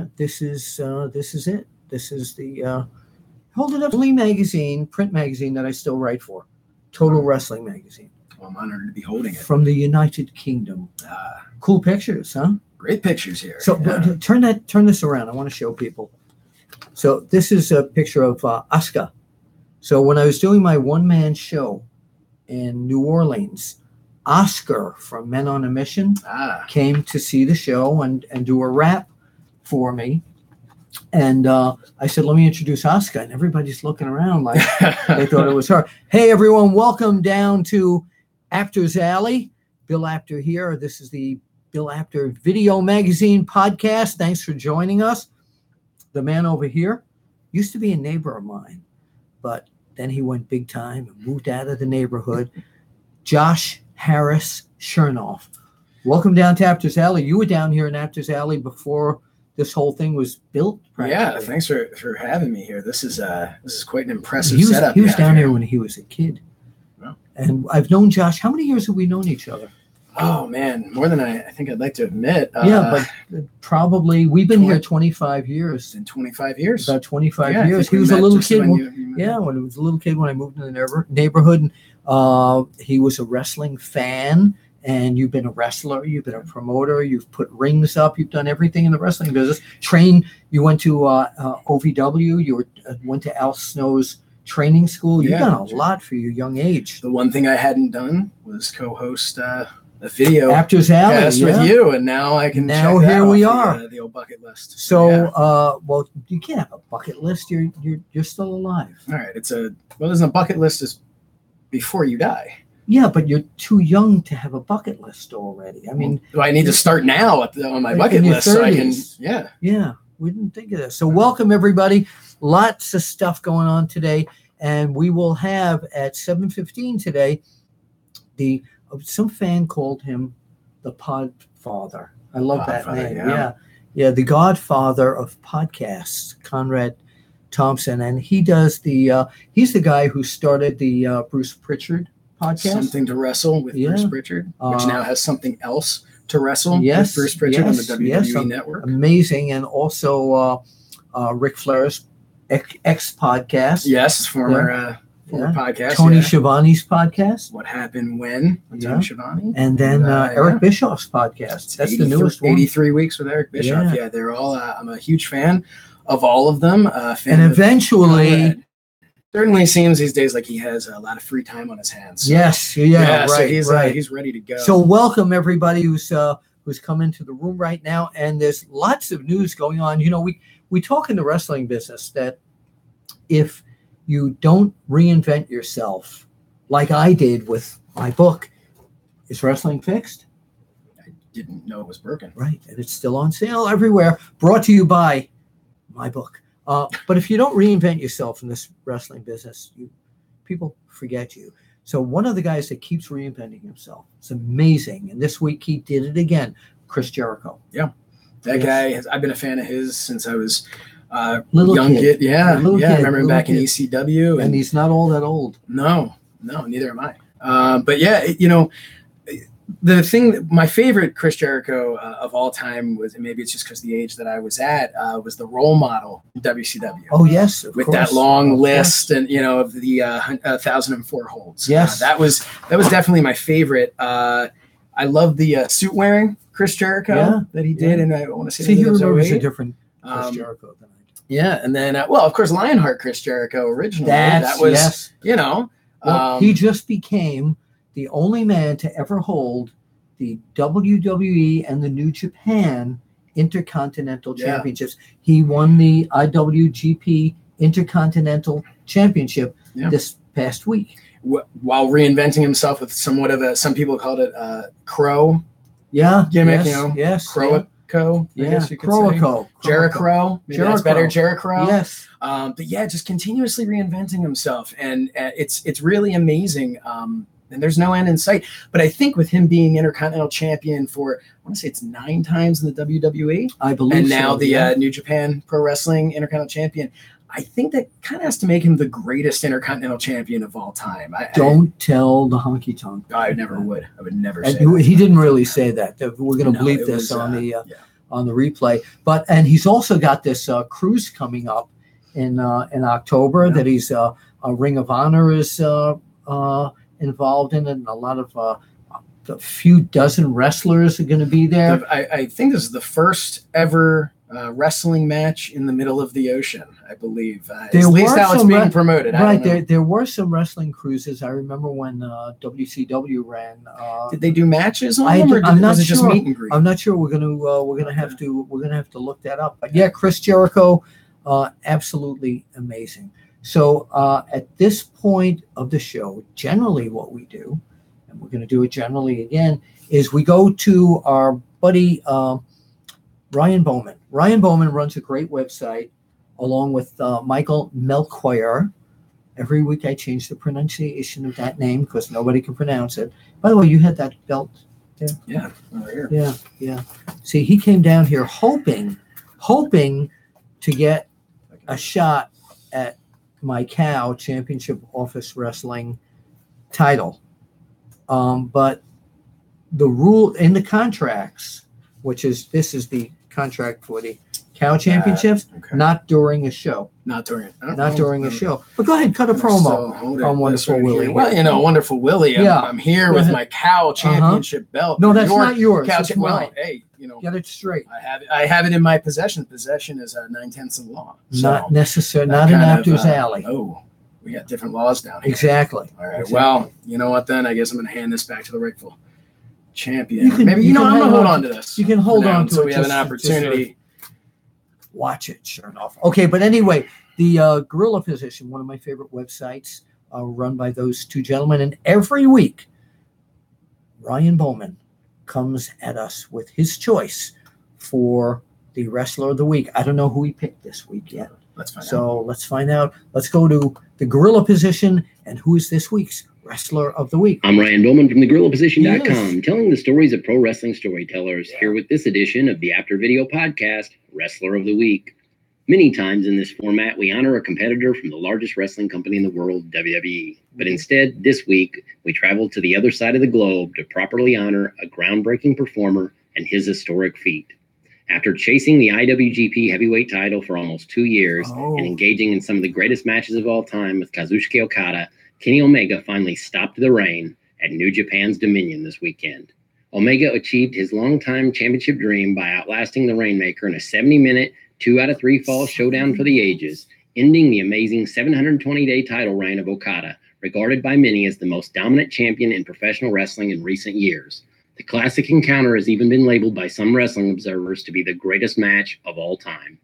Yeah, this is it. This is the hold it up, Lee magazine, print magazine that I still write for, Total Wrestling Magazine. Well, I'm honored to be holding it. From the United Kingdom. Cool pictures, huh? Great pictures here. So turn this around. I want to show people. So this is a picture of Asuka. So when I was doing my one-man show in New Orleans, Oscar from Men on a Mission came to see the show and do a rap for me. And I said, let me introduce Asuka. And everybody's looking around like they thought it was her. Hey, everyone. Welcome down to APTER'S Alley. Bill Apter here. This is the Bill Apter Video Magazine podcast. Thanks for joining us. The man over here used to be a neighbor of mine, but then he went big time and moved out of the neighborhood. Josh Harris Chernoff. Welcome down to APTER'S Alley. You were down here in APTER'S Alley before this whole thing was built. Yeah, thanks for having me here. This is quite an impressive setup. He was down here when he was a kid. Wow. And I've known Josh. How many years have we known each other? Oh, man, more than I think I'd like to admit. But probably we've been here 25 years. In 25 years? About 25 years. He was a little kid. When he was a little kid when I moved in the neighborhood. And, he was a wrestling fan, and you've been a wrestler. You've been a promoter. You've put rings up. You've done everything in the wrestling business. You went to OVW. You went to Al Snow's training school. You've done a lot for your young age. The one thing I hadn't done was co-host a video APTER'S Alley with you, and now I can. Now check here we are. The old bucket list. So, well, you can't have a bucket list. You're still alive. All right, there's a bucket list is before you die. Yeah, but you're too young to have a bucket list already. I mean, I need to start now on my bucket list 30s. So I can. Yeah. We didn't think of this. So, welcome everybody. Lots of stuff going on today, and we will have at 7:15 today some fan called him the Podfather. I love that name. Yeah, the Godfather of podcasts, Conrad Thompson, and he does he's the guy who started the Bruce Pritchard podcast. Something to Wrestle with Bruce Pritchard, which now has Something Else to Wrestle with Bruce Pritchard on the WWE Network. Amazing, and also Ric Flair's X podcast. Yes, former podcast. Tony Schiavone's podcast. What Happened When? Tony Schiavone. And then Eric Bischoff's podcast. That's the newest one. 83 Weeks with Eric Bischoff. Yeah, they're all, I'm a huge fan of all of them. And eventually... Certainly seems these days like he has a lot of free time on his hands. So. Yes, right, so he's ready to go. So welcome everybody who's come into the room right now. And there's lots of news going on. You know, we talk in the wrestling business that if you don't reinvent yourself like I did with my book, Is Wrestling Fixed? I didn't know it was broken. Right, and it's still on sale everywhere. Brought to you by my book. But if you don't reinvent yourself in this wrestling business, people forget you. So one of the guys that keeps reinventing himself, it's amazing. And this week he did it again, Chris Jericho. Yeah, that guy, I've been a fan of his since I was little young kid. I remember him back in ECW. And he's not all that old. No, neither am I. But yeah, my favorite Chris Jericho of all time was, and maybe it's just because the age that I was at, was the role model in WCW. Oh yes, with that long list and of the 1,004 holds. Yes, that was definitely my favorite. I love the suit wearing Chris Jericho that he did, and I want to say he remembers a different Chris Jericho than I do. Yeah, and then of course Lionheart Chris Jericho originally. That was he just became the only man to ever hold the WWE and the New Japan Intercontinental Championships. He won the IWGP Intercontinental Championship this past week. While reinventing himself with somewhat of some people called it crow gimmick, Crowico. I guess you could say. Jericho. Maybe that's better, Jericho. Yes. But just continuously reinventing himself. And it's really amazing. And there's no end in sight. But I think with him being Intercontinental Champion for, I want to say it's 9 times in the WWE. I believe and now the New Japan Pro Wrestling Intercontinental Champion. I think that kind of has to make him the greatest Intercontinental Champion of all time. Don't tell the honky tonk. I never would. I would never say that. He didn't really say that. We're going to bleep this on on the replay. And he's also got this cruise coming up in October that he's a Ring of Honor is involved in it, and a lot of a few dozen wrestlers are going to be there. I think this is the first ever wrestling match in the middle of the ocean, I believe. At least how it's being promoted. Right. There were some wrestling cruises. I remember when WCW ran. Did they do matches on them, or was it just meet and greet? I'm not sure. We're gonna have to look that up. But yeah, Chris Jericho, absolutely amazing. So at this point of the show, generally what we do, and we're going to do it generally again, is we go to our buddy Ryan Bowman. Ryan Bowman runs a great website along with Michael Melchior. Every week I change the pronunciation of that name because nobody can pronounce it. By the way, you had that belt there? Yeah, over here. Yeah. See, he came down here hoping to get a shot at my Cow Championship Office Wrestling title. But the rule in the contracts, this is the contract for the Cow Championships, not during a show. Not during a show. But go ahead, cut a promo on Wonderful Willie. Well, Wonderful Willie. I'm here with my Cow Championship belt. No, that's not yours. It's mine. Hey, get it straight. I have it in my possession. Possession is 9/10 of law. So not necessary. Not an APTER'S alley. Oh, we got different laws down here. Exactly. All right. Exactly. Well, you know what? Then I guess I'm going to hand this back to the rightful champion. I'm going to hold on to this. You can hold on to it until we have an opportunity. Watch it, sure enough. Okay, but anyway, the Gorilla Position, one of my favorite websites, run by those two gentlemen, and every week, Ryan Bowman comes at us with his choice for the Wrestler of the Week. I don't know who he picked this week yet. Let's find out. Let's go to the Gorilla Position, and who is this week's Wrestler of the Week? I'm Ryan Bowman from thegorillaposition.com, telling the stories of pro wrestling storytellers, here with this edition of the After Video Podcast, Wrestler of the Week. Many times in this format, we honor a competitor from the largest wrestling company in the world, WWE. But instead, this week, we traveled to the other side of the globe to properly honor a groundbreaking performer and his historic feat. After chasing the IWGP Heavyweight title for almost 2 years and engaging in some of the greatest matches of all time with Kazuchika Okada, Kenny Omega finally stopped the reign at New Japan's Dominion this weekend. Omega achieved his longtime championship dream by outlasting the Rainmaker in a 70-minute, 2 out of 3 fall showdown for the ages, ending the amazing 720-day title reign of Okada, regarded by many as the most dominant champion in professional wrestling in recent years. The classic encounter has even been labeled by some wrestling observers to be the greatest match of all time.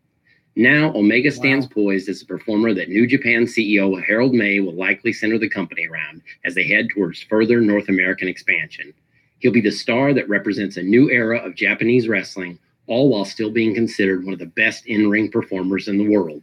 Now, Omega stands poised as a performer that New Japan CEO Harold May will likely center the company around as they head towards further North American expansion. He'll be the star that represents a new era of Japanese wrestling, all while still being considered one of the best in-ring performers in the world.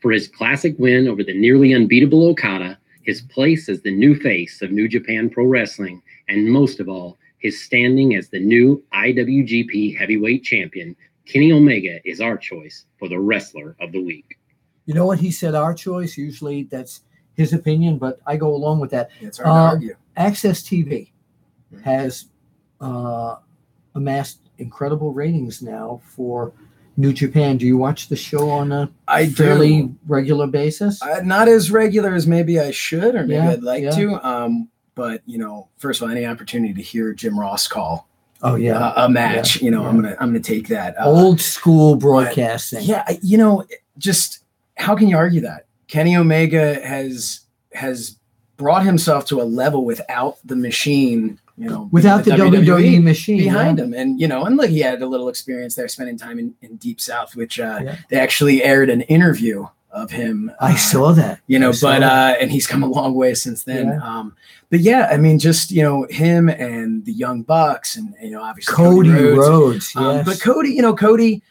For his classic win over the nearly unbeatable Okada, his place as the new face of New Japan Pro Wrestling, and most of all, his standing as the new IWGP Heavyweight Champion, Kenny Omega is our choice for the Wrestler of the Week. You know what? He said our choice. Usually that's his opinion, but I go along with that. It's hard to argue. Access TV has amassed incredible ratings now for New Japan. Do you watch the show on a fairly regular basis? Not as regular as maybe I should, or maybe I'd like to. But, first of all, any opportunity to hear Jim Ross call a match, I'm gonna take that. Old school broadcasting. Just how can you argue that? Kenny Omega has brought himself to a level without the machine, without the WWE machine behind him. And, and look, he had a little experience there spending time in Deep South, which they actually aired an interview of him. I saw that. And he's come a long way since then. Just him and the Young Bucks, and obviously Cody Rhodes. But Cody,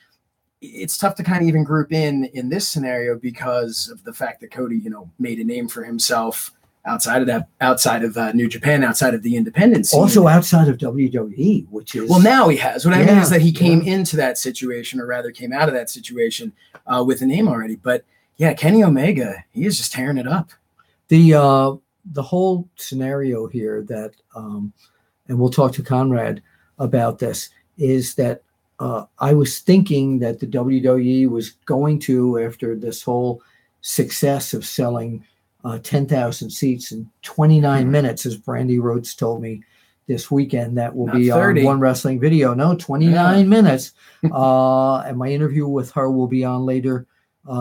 it's tough to kind of even group in this scenario because of the fact that Cody, made a name for himself outside of New Japan, outside of the independent scene. Also outside of WWE, which is... Well, now he has. What I mean is that he came into that situation, or rather came out of that situation with a name already. But Kenny Omega, he is just tearing it up. The whole scenario here that, and we'll talk to Conrad about this, is that I was thinking that the WWE was going to, after this whole success of selling 10,000 seats in 29 minutes, as Brandy Rhodes told me this weekend, that will Not be 30. on One Wrestling Video. No, 29 minutes. And my interview with her will be on later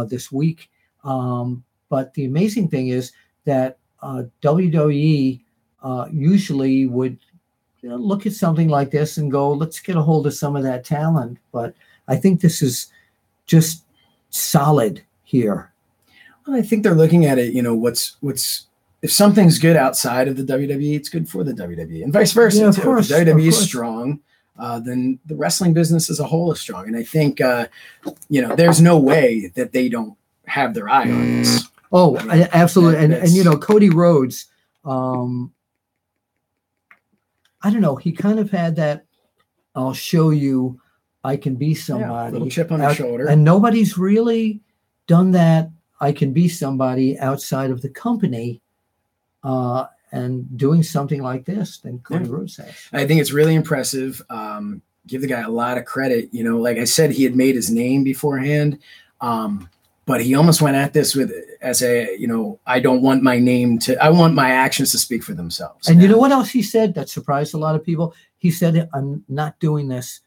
this week. But the amazing thing is that WWE usually would look at something like this and go, let's get a hold of some of that talent. But I think this is just solid here. Well, I think they're looking at it, what's if something's good outside of the WWE, it's good for the WWE, and vice versa. Yeah, of too. course, If the WWE of is course. strong, then the wrestling business as a whole is strong. And I think, there's no way that they don't have their eye on this. Oh, I mean, absolutely. that's- Cody Rhodes, I don't know. He kind of had that, I'll show you, I can be somebody. little chip on his shoulder. And nobody's really done that. I can be somebody outside of the company and doing something like this than Cody Rhodes has. I think it's really impressive. Give the guy a lot of credit. Like I said, he had made his name beforehand. But he almost went at this I don't want my name I want my actions to speak for themselves. And you know what else he said that surprised a lot of people? He said, I'm not doing this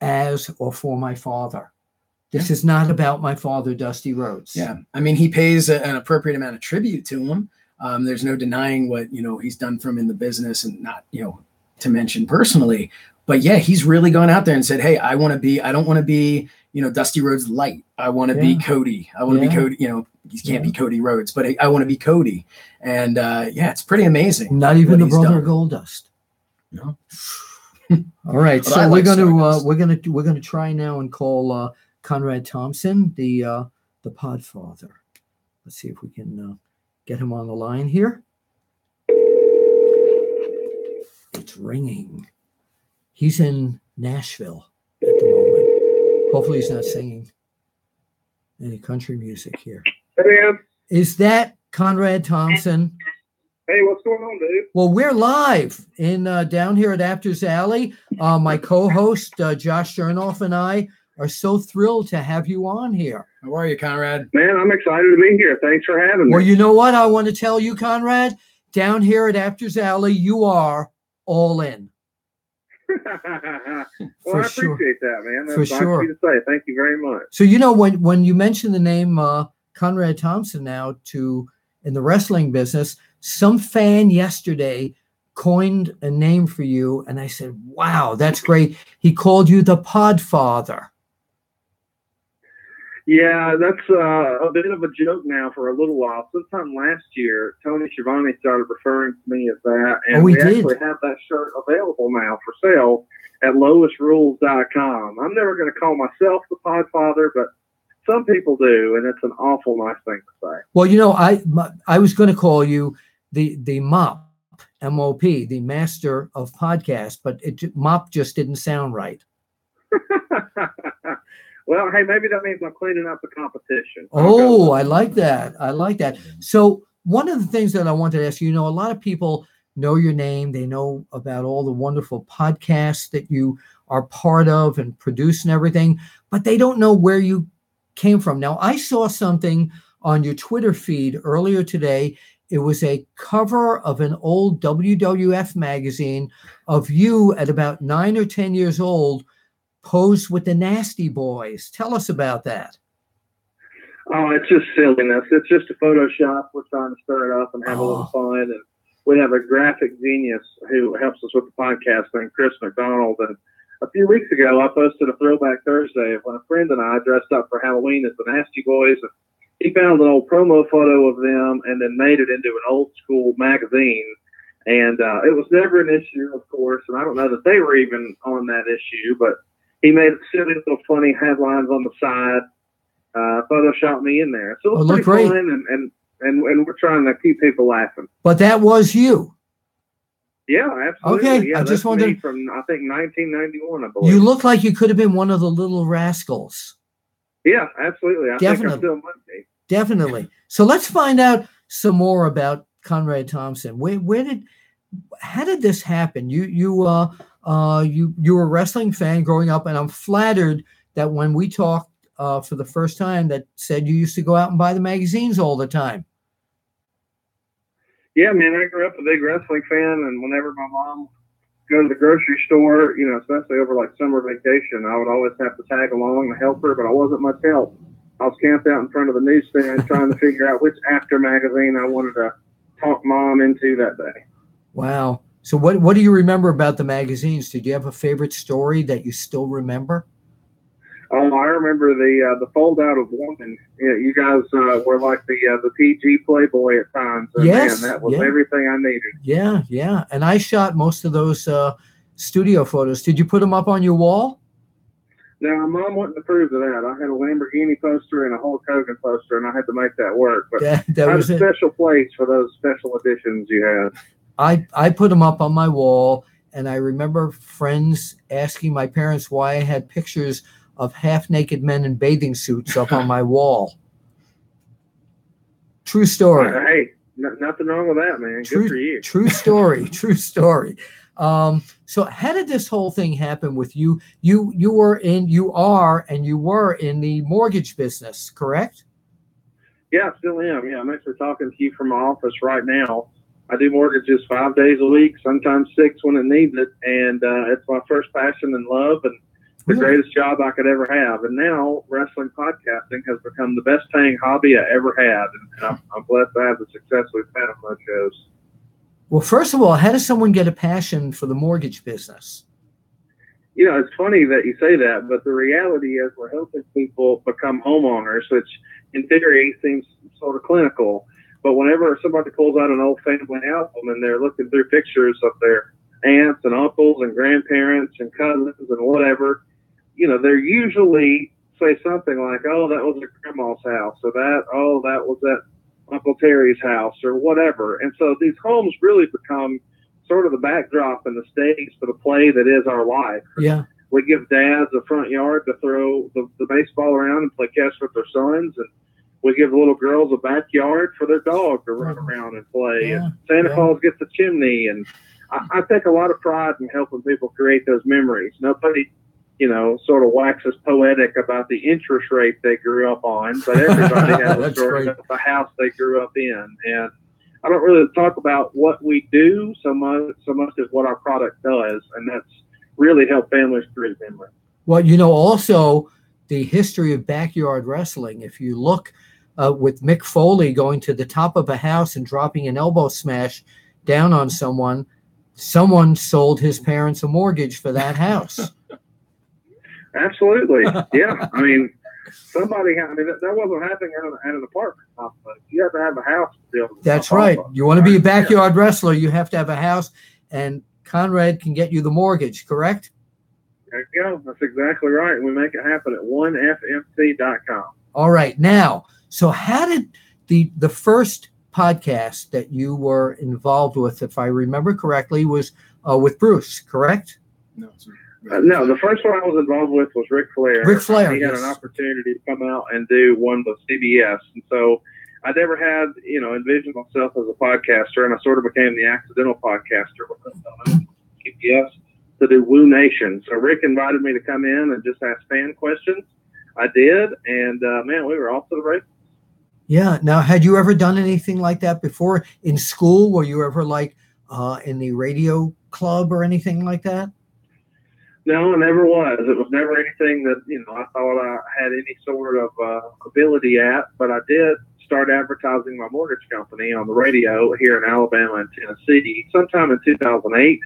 as or for my father. This is not about my father, Dusty Rhodes. Yeah. I mean, he pays an appropriate amount of tribute to him. There's no denying what, he's done for him in the business, and not, to mention personally. But yeah, he's really gone out there and said, hey, I don't want to be, Dusty Rhodes light. I want to be Cody. I want to be Cody. He can't be Cody Rhodes, but I want to be Cody. And it's pretty amazing. Not even the brother of Goldust. No. All right. But So we're gonna try now and call Conrad Thompson, the Podfather. Let's see if we can get him on the line here. It's ringing. He's in Nashville at the moment. Hopefully he's not singing any country music here. Hey, man. Is that Conrad Thompson? Hey, what's going on, dude? Well, we're live in down here at APTER'S Alley. My co-host, Josh Chernoff, and I are so thrilled to have you on here. How are you, Conrad? Man, I'm excited to be here. Thanks for having me. Well, you know what I want to tell you, Conrad? Down here at APTER'S Alley, you are all in. Well, I appreciate that, man. That's For nice sure. of you to say. Thank you very much. So, when you mention the name Conrad Thompson now in the wrestling business, some fan yesterday coined a name for you, and I said, wow, that's great. He called you the Podfather. Yeah, that's a bit of a joke now for a little while. Sometime last year, Tony Schiavone started referring to me as that, and we actually have that shirt available now for sale at lowestrules.com. I'm never going to call myself the Podfather, but some people do, and it's an awful nice thing to say. Well, I was going to call you the MOP, M-O-P, the master of podcasts, but MOP just didn't sound right. Well, hey, maybe that means I'm cleaning up the competition. Oh, I like that. I like that. So one of the things that I wanted to ask you, a lot of people know your name. They know about all the wonderful podcasts that you are part of and produce and everything, but they don't know where you came from. Now, I saw something on your Twitter feed earlier today. It was a cover of an old WWF magazine of you at about 9 or 10 years old, posed with the Nasty Boys. Tell us about that. Oh, it's just silliness. It's just a Photoshop. We're trying to stir it up and have a little fun. And we have a graphic genius who helps us with the podcast named Chris McDonald. And a few weeks ago, I posted a Throwback Thursday of when a friend and I dressed up for Halloween as the Nasty Boys. And he found an old promo photo of them and then made it into an old school magazine. And it was never an issue, of course. And I don't know that they were even on that issue, but he made silly little funny headlines on the side, photoshopped me in there. So it was pretty fun, and we're trying to keep people laughing. But that was you. Yeah, absolutely. Okay, yeah, I just wanted from, I think, 1991, I believe. You look like you could have been one of the Little Rascals. Yeah, absolutely. I think I still might be. Definitely. So let's find out some more about Conrad Thompson. How did this happen? You you were a wrestling fan growing up, and I'm flattered that when we talked for the first time, that said you used to go out and buy the magazines all the time. Yeah, man, I grew up a big wrestling fan, and whenever my mom go to the grocery store, you know, especially over like summer vacation, I would always have to tag along to help her, but I wasn't much help. I was camped out in front of the newsstand trying to figure out which After magazine I wanted to talk Mom into that day. Wow. So what do you remember about the magazines? Did you have a favorite story that you still remember? Oh, I remember the fold out of Woman. Yeah, you guys were like the PG Playboy at times. And yes, man, that was everything I needed. Yeah, yeah. And I shot most of those studio photos. Did you put them up on your wall? No, Mom wouldn't approve of that. I had a Lamborghini poster and a Hulk Hogan poster, and I had to make that work. But that I was had a special place for those special editions you had. I put them up on my wall, and I remember friends asking my parents why I had pictures of half-naked men in bathing suits up on my wall. True story. Hey, nothing wrong with that, man. Good for you. True story. True story. So how did this whole thing happen with you? You were in the mortgage business, correct? Yeah, I still am. Yeah, I'm actually talking to you from my office right now. I do mortgages 5 days a week, sometimes 6 when it needs it, and it's my first passion and love, and the greatest job I could ever have. And now wrestling podcasting has become the best paying hobby I ever had, and I'm blessed to have the success we've had on those shows. Well, first of all, how does someone get a passion for the mortgage business? You know, it's funny that you say that, but the reality is we're helping people become homeowners, which in theory seems sort of clinical. But whenever somebody pulls out an old family album and they're looking through pictures of their aunts and uncles and grandparents and cousins and whatever, you know, they're usually say something like, oh, that was at grandma's house, or that was at Uncle Terry's house, or whatever. And so these homes really become sort of the backdrop and the stage for the play that is our life. Yeah. We give dads a front yard to throw the baseball around and play catch with their sons, and we give little girls a backyard for their dog to run around and play. Yeah. And Santa Claus gets a chimney. And I take a lot of pride in helping people create those memories. Nobody, you know, sort of waxes poetic about the interest rate they grew up on, but everybody has a story about the house they grew up in. And I don't really talk about what we do so much as what our product does, and that's really helped families create memories. Well, you know, also the history of backyard wrestling. If you look with Mick Foley going to the top of a house and dropping an elbow smash down on someone sold his parents a mortgage for that house. Absolutely. Yeah. I mean, that wasn't happening at an apartment complex. You have to have a house to build. That's right. You want to be a backyard wrestler, you have to have a house, and Conrad can get you the mortgage, correct? There you go. That's exactly right. We make it happen at 1fmt.com. All right. Now, so how did the first podcast that you were involved with, if I remember correctly, was with Bruce, correct? No, the first one I was involved with was Ric Flair. Ric Flair, he had an opportunity to come out and do one with CBS. And so I never had, envisioned myself as a podcaster, and I sort of became the accidental podcaster with CBS to do Woo Nation. So Rick invited me to come in and just ask fan questions. I did, and man, we were off to the races. Yeah. Now, had you ever done anything like that before in school? Were you ever like in the radio club or anything like that? No, it never was. It was never anything that, I thought I had any sort of ability at, but I did start advertising my mortgage company on the radio here in Alabama and Tennessee sometime in 2008.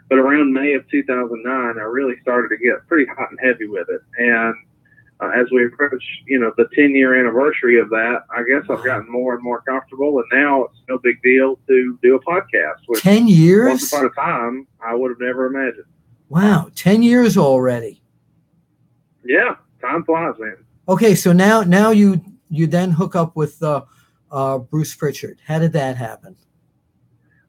But around May of 2009, I really started to get pretty hot and heavy with it. And as we approach, the 10-year anniversary of that, I guess I've gotten more and more comfortable. And now it's no big deal to do a podcast. Which 10 years? Once upon a time, I would have never imagined. Wow, 10 years already. Yeah, time flies, man. Okay, so now you then hook up with Bruce Pritchard. How did that happen?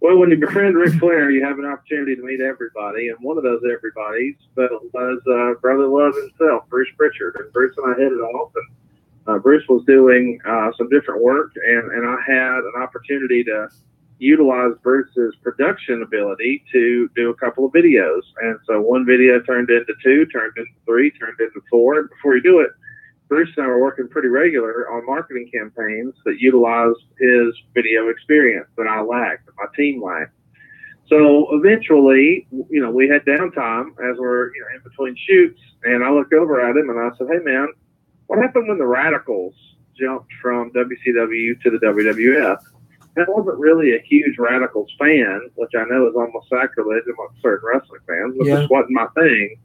Well, when you befriend Ric Flair, you have an opportunity to meet everybody, and one of those everybody's was Brother Love himself, Bruce Pritchard. And Bruce and I hit it off, and Bruce was doing some different work, and I had an opportunity to, utilized Bruce's production ability to do a couple of videos. And so one video turned into 2, turned into 3, turned into 4. And before you do it, Bruce and I were working pretty regular on marketing campaigns that utilized his video experience that I lacked, that my team lacked. So eventually, we had downtime as we're in between shoots, and I looked over at him and I said, "Hey man, what happened when the Radicals jumped from WCW to the WWF?" And I wasn't really a huge Radicals fan, which I know is almost sacrilege among certain wrestling fans, but this wasn't my thing.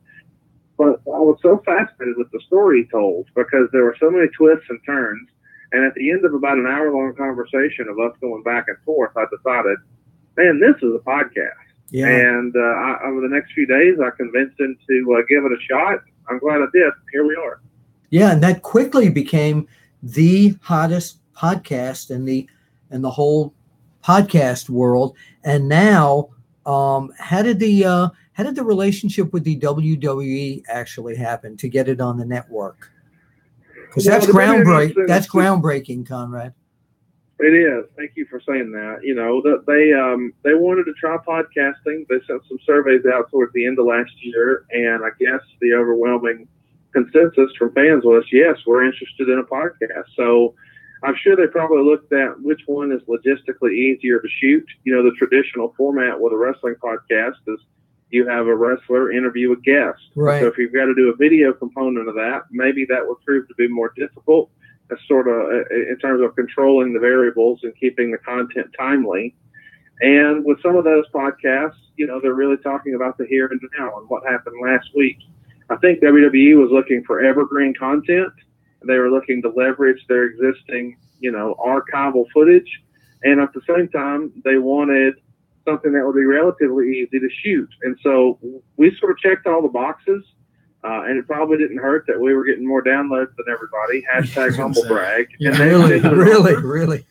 But I was so fascinated with the story he told because there were so many twists and turns. And at the end of about an hour-long conversation of us going back and forth, I decided, man, this is a podcast. Yeah. And over the next few days, I convinced him to give it a shot. I'm glad I did. Here we are. Yeah, and that quickly became the hottest podcast in the whole podcast world. And now, how did the relationship with the WWE actually happen to get it on the network? Because that's groundbreaking. That's groundbreaking, Conrad. It is. Thank you for saying that. They wanted to try podcasting. They sent some surveys out towards the end of last year, and I guess the overwhelming consensus from fans was, yes, we're interested in a podcast. So I'm sure they probably looked at which one is logistically easier to shoot. The traditional format with a wrestling podcast is you have a wrestler interview a guest. Right. So if you've got to do a video component of that, maybe that would prove to be more difficult. As sort of in terms of controlling the variables and keeping the content timely. And with some of those podcasts, they're really talking about the here and now and what happened last week. I think WWE was looking for evergreen content. They were looking to leverage their existing, archival footage. And at the same time, they wanted something that would be relatively easy to shoot. And so we sort of checked all the boxes. And it probably didn't hurt that we were getting more downloads than everybody. Hashtag humble brag. Yeah, really.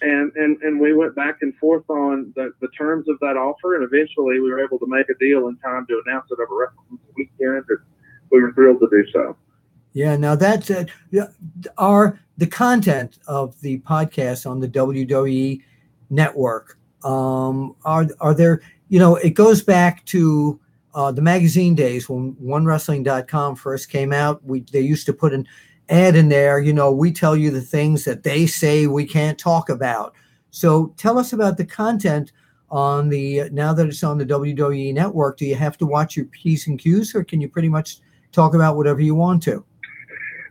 And we went back and forth on the terms of that offer, and eventually we were able to make a deal in time to announce it over Wrestling Weekend. And we were thrilled to do so. Yeah, now that's it. Are the content of the podcast on the WWE network? Are there? It goes back to the magazine days when OneWrestling.com first came out. They used to put an ad in there. We tell you the things that they say we can't talk about. So tell us about the content on now that it's on the WWE network. Do you have to watch your P's and Q's, or can you pretty much talk about whatever you want to?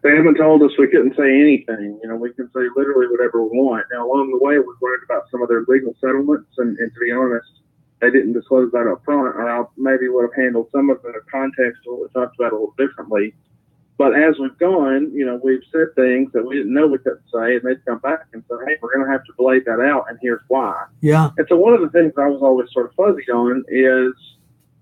They haven't told us we couldn't say anything. We can say literally whatever we want. Now, along the way, we've learned about some of their legal settlements, and to be honest, they didn't disclose that up front, or I maybe would have handled some of the context or talked about it a little differently. But as we've gone, we've said things that we didn't know we couldn't say, and they'd come back and say, hey, we're going to have to blade that out, and here's why. Yeah. And so one of the things I was always sort of fuzzy on is,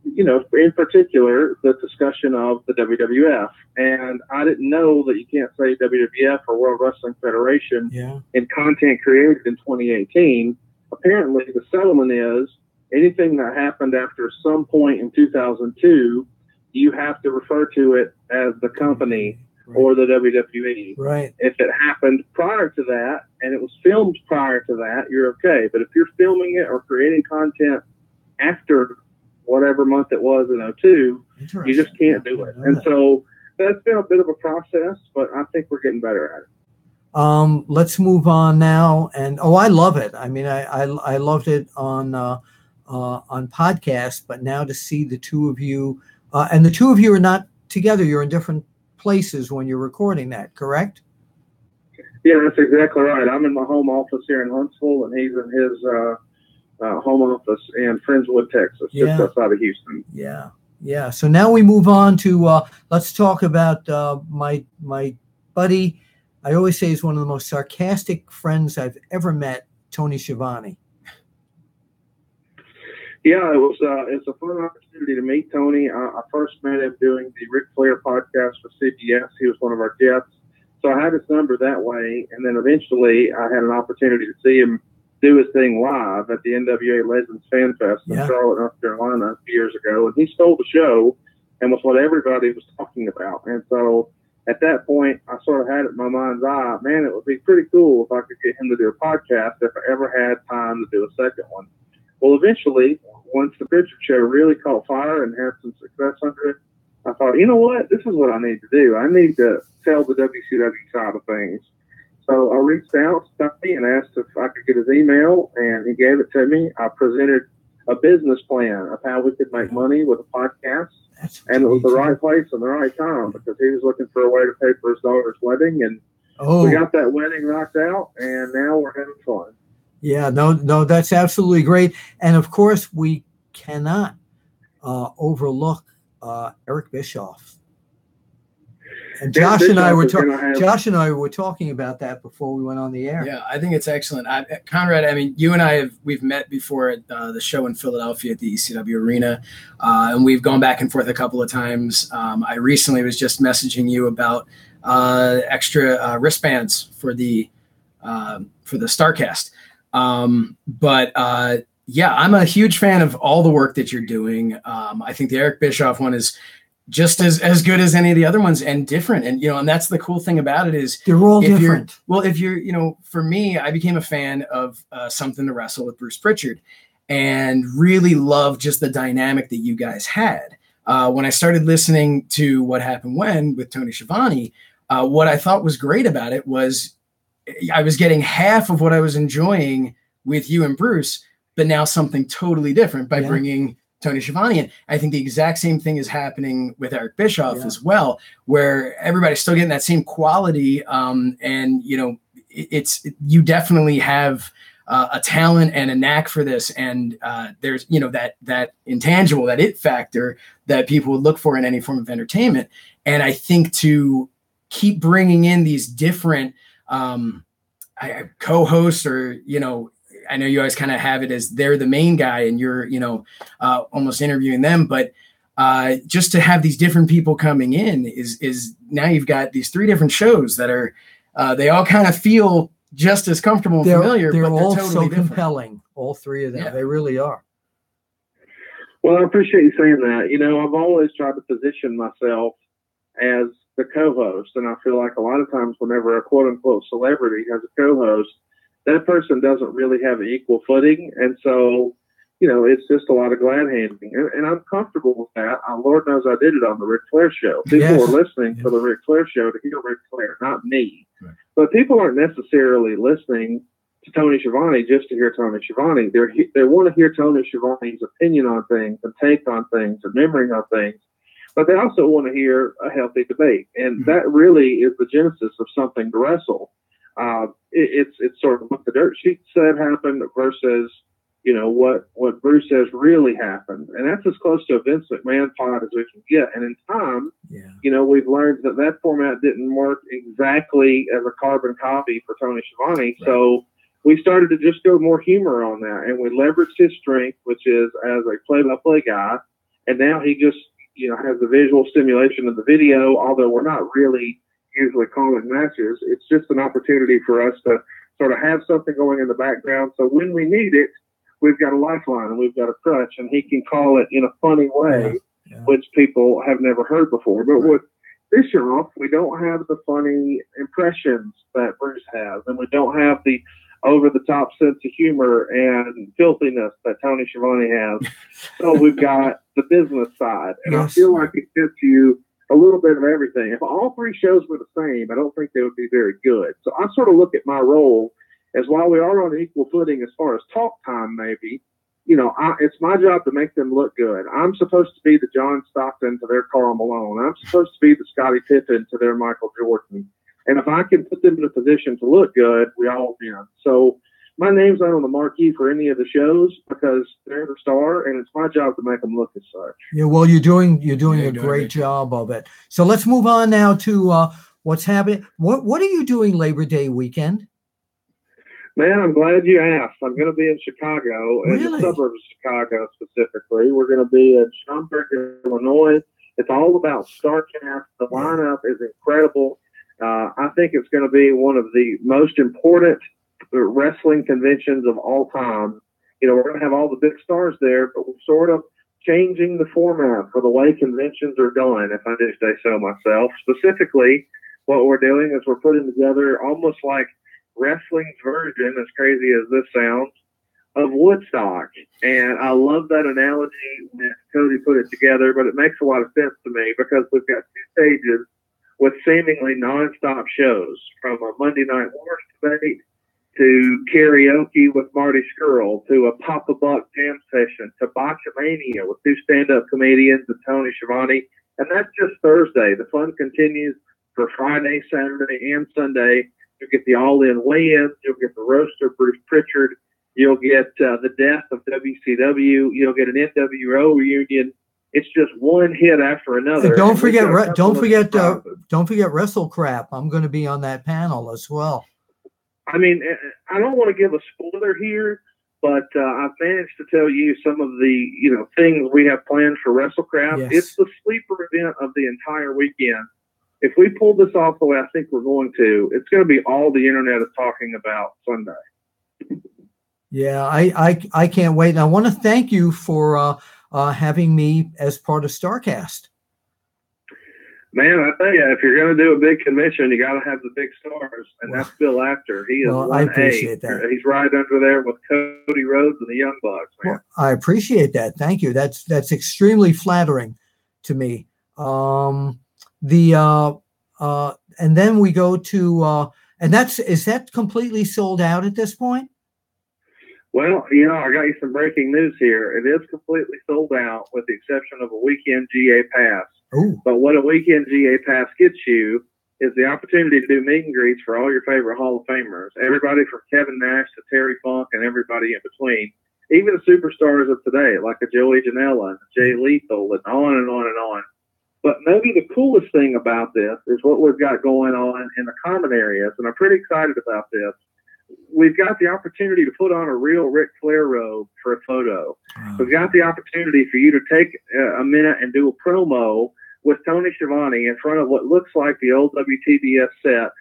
in particular, the discussion of the WWF. And I didn't know that you can't say WWF or World Wrestling Federation in content created in 2018. Apparently, the settlement is anything that happened after some point in 2002, you have to refer to it as the company or the WWE. Right. If it happened prior to that and it was filmed prior to that, you're okay. But if you're filming it or creating content after whatever month it was in 2002, you just can't do it. And so that's been a bit of a process, but I think we're getting better at it. Let's move on now. And I love it. I mean, I loved it on podcast, but now to see the two of you, and the two of you are not together. You're in different places when you're recording that, correct? Yeah, that's exactly right. I'm in my home office here in Huntsville, and he's in his home office in Friendswood, Texas, just outside of Houston. Yeah. So now we move on to let's talk about my buddy. I always say he's one of the most sarcastic friends I've ever met, Tony Schiavone. Yeah, it's a fun opportunity to meet Tony. I first met him doing the Ric Flair podcast for CBS. He was one of our guests. So I had his number that way, and then eventually I had an opportunity to see him do his thing live at the NWA Legends Fan Fest in Charlotte, North Carolina a few years ago. And he stole the show and was what everybody was talking about. And so at that point, I sort of had it in my mind's eye, man, it would be pretty cool if I could get him to do a podcast if I ever had time to do a second one. Well, eventually, once the Pritchard Show really caught fire and had some success under it, I thought, you know what, this is what I need to do. I need to tell the WCW side of things. So I reached out to Tony and asked if I could get his email, and he gave it to me. I presented a business plan of how we could make money with a podcast. And it was the right place and the right time because he was looking for a way to pay for his daughter's wedding. And we got that wedding knocked out, and now we're having fun. Yeah, no, that's absolutely great. And of course, we cannot overlook Eric Bischoff. And Josh and I were talking about that before we went on the air. Yeah, I think it's excellent. Conrad, I mean, you and I we've met before at the show in Philadelphia at the ECW Arena, and we've gone back and forth a couple of times. I recently was just messaging you about extra wristbands for the Starrcast. Yeah, I'm a huge fan of all the work that you're doing. I think the Eric Bischoff one is just as good as any of the other ones and different. And, and that's the cool thing about it is they're all different. For me, I became a fan of Something to Wrestle with Bruce Pritchard and really loved just the dynamic that you guys had. When I started listening to What Happened When with Tony Schiavone, what I thought was great about it was I was getting half of what I was enjoying with you and Bruce, but now something totally different by bringing Tony Schiavone in. I think the exact same thing is happening with Eric Bischoff as well, where everybody's still getting that same quality. You definitely have a talent and a knack for this. And there's, that intangible, that it factor that people would look for in any form of entertainment. And I think to keep bringing in these different co-hosts or, I know you always kind of have it as they're the main guy and you're, almost interviewing them, but just to have these different people coming in is now you've got these three different shows that are, they all kind of feel just as comfortable and familiar, they're but they're all totally so different. Compelling. All three of them. Yeah. They really are. Well, I appreciate you saying that. I've always tried to position myself as the co-host, and I feel like a lot of times whenever a quote-unquote celebrity has a co-host, that person doesn't really have equal footing. And so, it's just a lot of glad handing. And I'm comfortable with that. Lord knows I did it on the Ric Flair show. People were listening to the Ric Flair show to hear Ric Flair, not me. Right. But people aren't necessarily listening to Tony Schiavone just to hear Tony Schiavone. They want to hear Tony Schiavone's opinion on things and take on things and memory on things. But they also want to hear a healthy debate. And that really is the genesis of Something to Wrestle. It's sort of what the dirt sheet said happened versus, what Bruce says really happened. And that's as close to a Vince McMahon pod as we can get. And in time, we've learned that format didn't work exactly as a carbon copy for Tony Schiavone. Right. So we started to just go more humor on that. And we leveraged his strength, which is as a play-by-play guy. And now he just, has the visual stimulation of the video, although we're not really usually calling matches. It's just an opportunity for us to sort of have something going in the background. So when we need it, we've got a lifeline and we've got a crutch, and he can call it in a funny way, which people have never heard before. But with Bischoff, we don't have the funny impressions that Bruce has, and we don't have the over-the-top sense of humor and filthiness that Tony Schiavone has. So we've got the business side, and I feel like it gives you a little bit of everything. If all three shows were the same, I don't think they would be very good. So I sort of look at my role as, while we are on equal footing as far as talk time, maybe, it's my job to make them look good. I'm supposed to be the John Stockton to their Karl Malone. I'm supposed to be the Scottie Pippen to their Michael Jordan. And if I can put them in a position to look good, we all win. So my name's not on the marquee for any of the shows because they're the star, and it's my job to make them look as such. Yeah, well, you're doing a great job of it. So let's move on now to what's happening. What are you doing Labor Day weekend? Man, I'm glad you asked. I'm going to be in Chicago, in the suburbs of Chicago specifically. We're going to be in Schaumburg, Illinois. It's all about Starrcast. The lineup is incredible. I think it's going to be one of the most important wrestling conventions of all time. We're going to have all the big stars there, but we sort of changing the format for the way conventions are done, if I do say so myself. Specifically, what we're doing is we're putting together almost like wrestling's version, as crazy as this sounds, of Woodstock. And I love that analogy when Cody put it together, but it makes a lot of sense to me because we've got two stages with seemingly nonstop shows, from a Monday Night Wars debate to karaoke with Marty Skrull, to a Papa Buck jam session, to Botchamania with two stand-up comedians and Tony Schiavone. And that's just Thursday. The fun continues for Friday, Saturday, and Sunday. You'll get the all-in weigh-ins. You'll get the roaster, Bruce Pritchard. You'll get the death of WCW. You'll get an NWO reunion. It's just one hit after another. Don't forget Wrestle Crap. I'm going to be on that panel as well. I mean, I don't want to give a spoiler here, but I've managed to tell you some of the things we have planned for WrestleCraft. Yes. It's the sleeper event of the entire weekend. If we pull this off the way I think we're going to, it's going to be all the internet is talking about Sunday. Yeah, I can't wait. And I want to thank you for having me as part of Starrcast. Man, I tell you, if you're going to do a big convention, you got to have the big stars, and that's Bill Apter. He is I appreciate that. He's right under there with Cody Rhodes and the Young Bucks, man. Well, I appreciate that. Thank you. That's extremely flattering to me. And then we go to is that completely sold out at this point? Well, I got you some breaking news here. It is completely sold out with the exception of a weekend GA pass. Ooh. But what a weekend GA pass gets you is the opportunity to do meet and greets for all your favorite Hall of Famers. Everybody from Kevin Nash to Terry Funk and everybody in between. Even the superstars of today, like a Joey Janela and Jay Lethal and on and on and on. But maybe the coolest thing about this is what we've got going on in the common areas, and I'm pretty excited about this. We've got the opportunity to put on a real Ric Flair robe for a photo. Wow. We've got the opportunity for you to take a minute and do a promo with Tony Schiavone in front of what looks like the old WTBS set.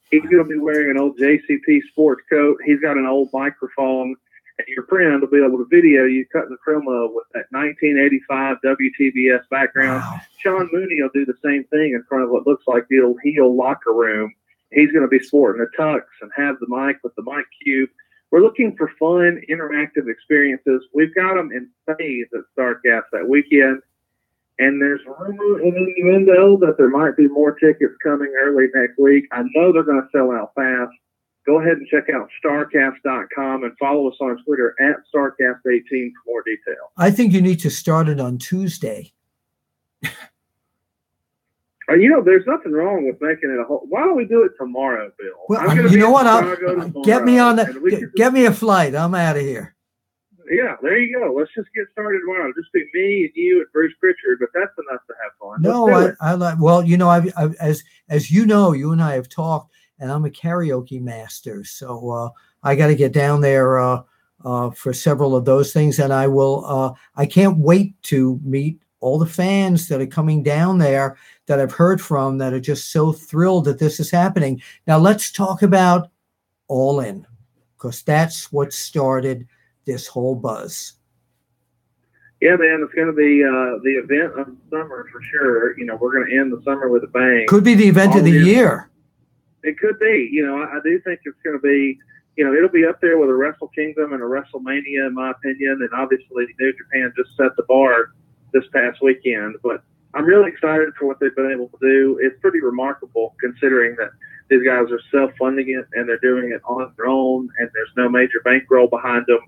He's going to be wearing an old JCP sports coat. He's got an old microphone, and your friend will be able to video you cutting the promo with that 1985 WTBS background. Wow. Sean Mooney will do the same thing in front of what looks like the old heel locker room. He's going to be sporting a tux and have the mic with the mic cube. We're looking for fun, interactive experiences. We've got them in phase at Starrcast that weekend. And there's rumor and innuendo that there might be more tickets coming early next week. I know they're going to sell out fast. Go ahead and check out starrcast.com and follow us on Twitter at Starrcast18 for more detail. I think you need to start it on Tuesday. There's nothing wrong with making it a whole. Why don't we do it tomorrow, Bill? Well, you know what? Get me on that. Get me a flight. I'm out of here. Yeah, there you go. Let's just get started tomorrow. Just be me and you and Bruce Pritchard, but that's enough to have fun. No, I like. Well, as you know, you and I have talked, and I'm a karaoke master, so I got to get down there for several of those things, and I will. I can't wait to meet all the fans that are coming down there that I've heard from that are just so thrilled that this is happening. Now let's talk about All In, because that's what started this whole buzz. Yeah, man, it's going to be the event of the summer for sure. We're going to end the summer with a bang. Could be the event of the year. It could be. I do think it's going to be, it'll be up there with a Wrestle Kingdom and a WrestleMania, in my opinion. And obviously, New Japan just set the bar this past weekend. But I'm really excited for what they've been able to do. It's pretty remarkable considering that these guys are self-funding it and they're doing it on their own and there's no major bankroll behind them.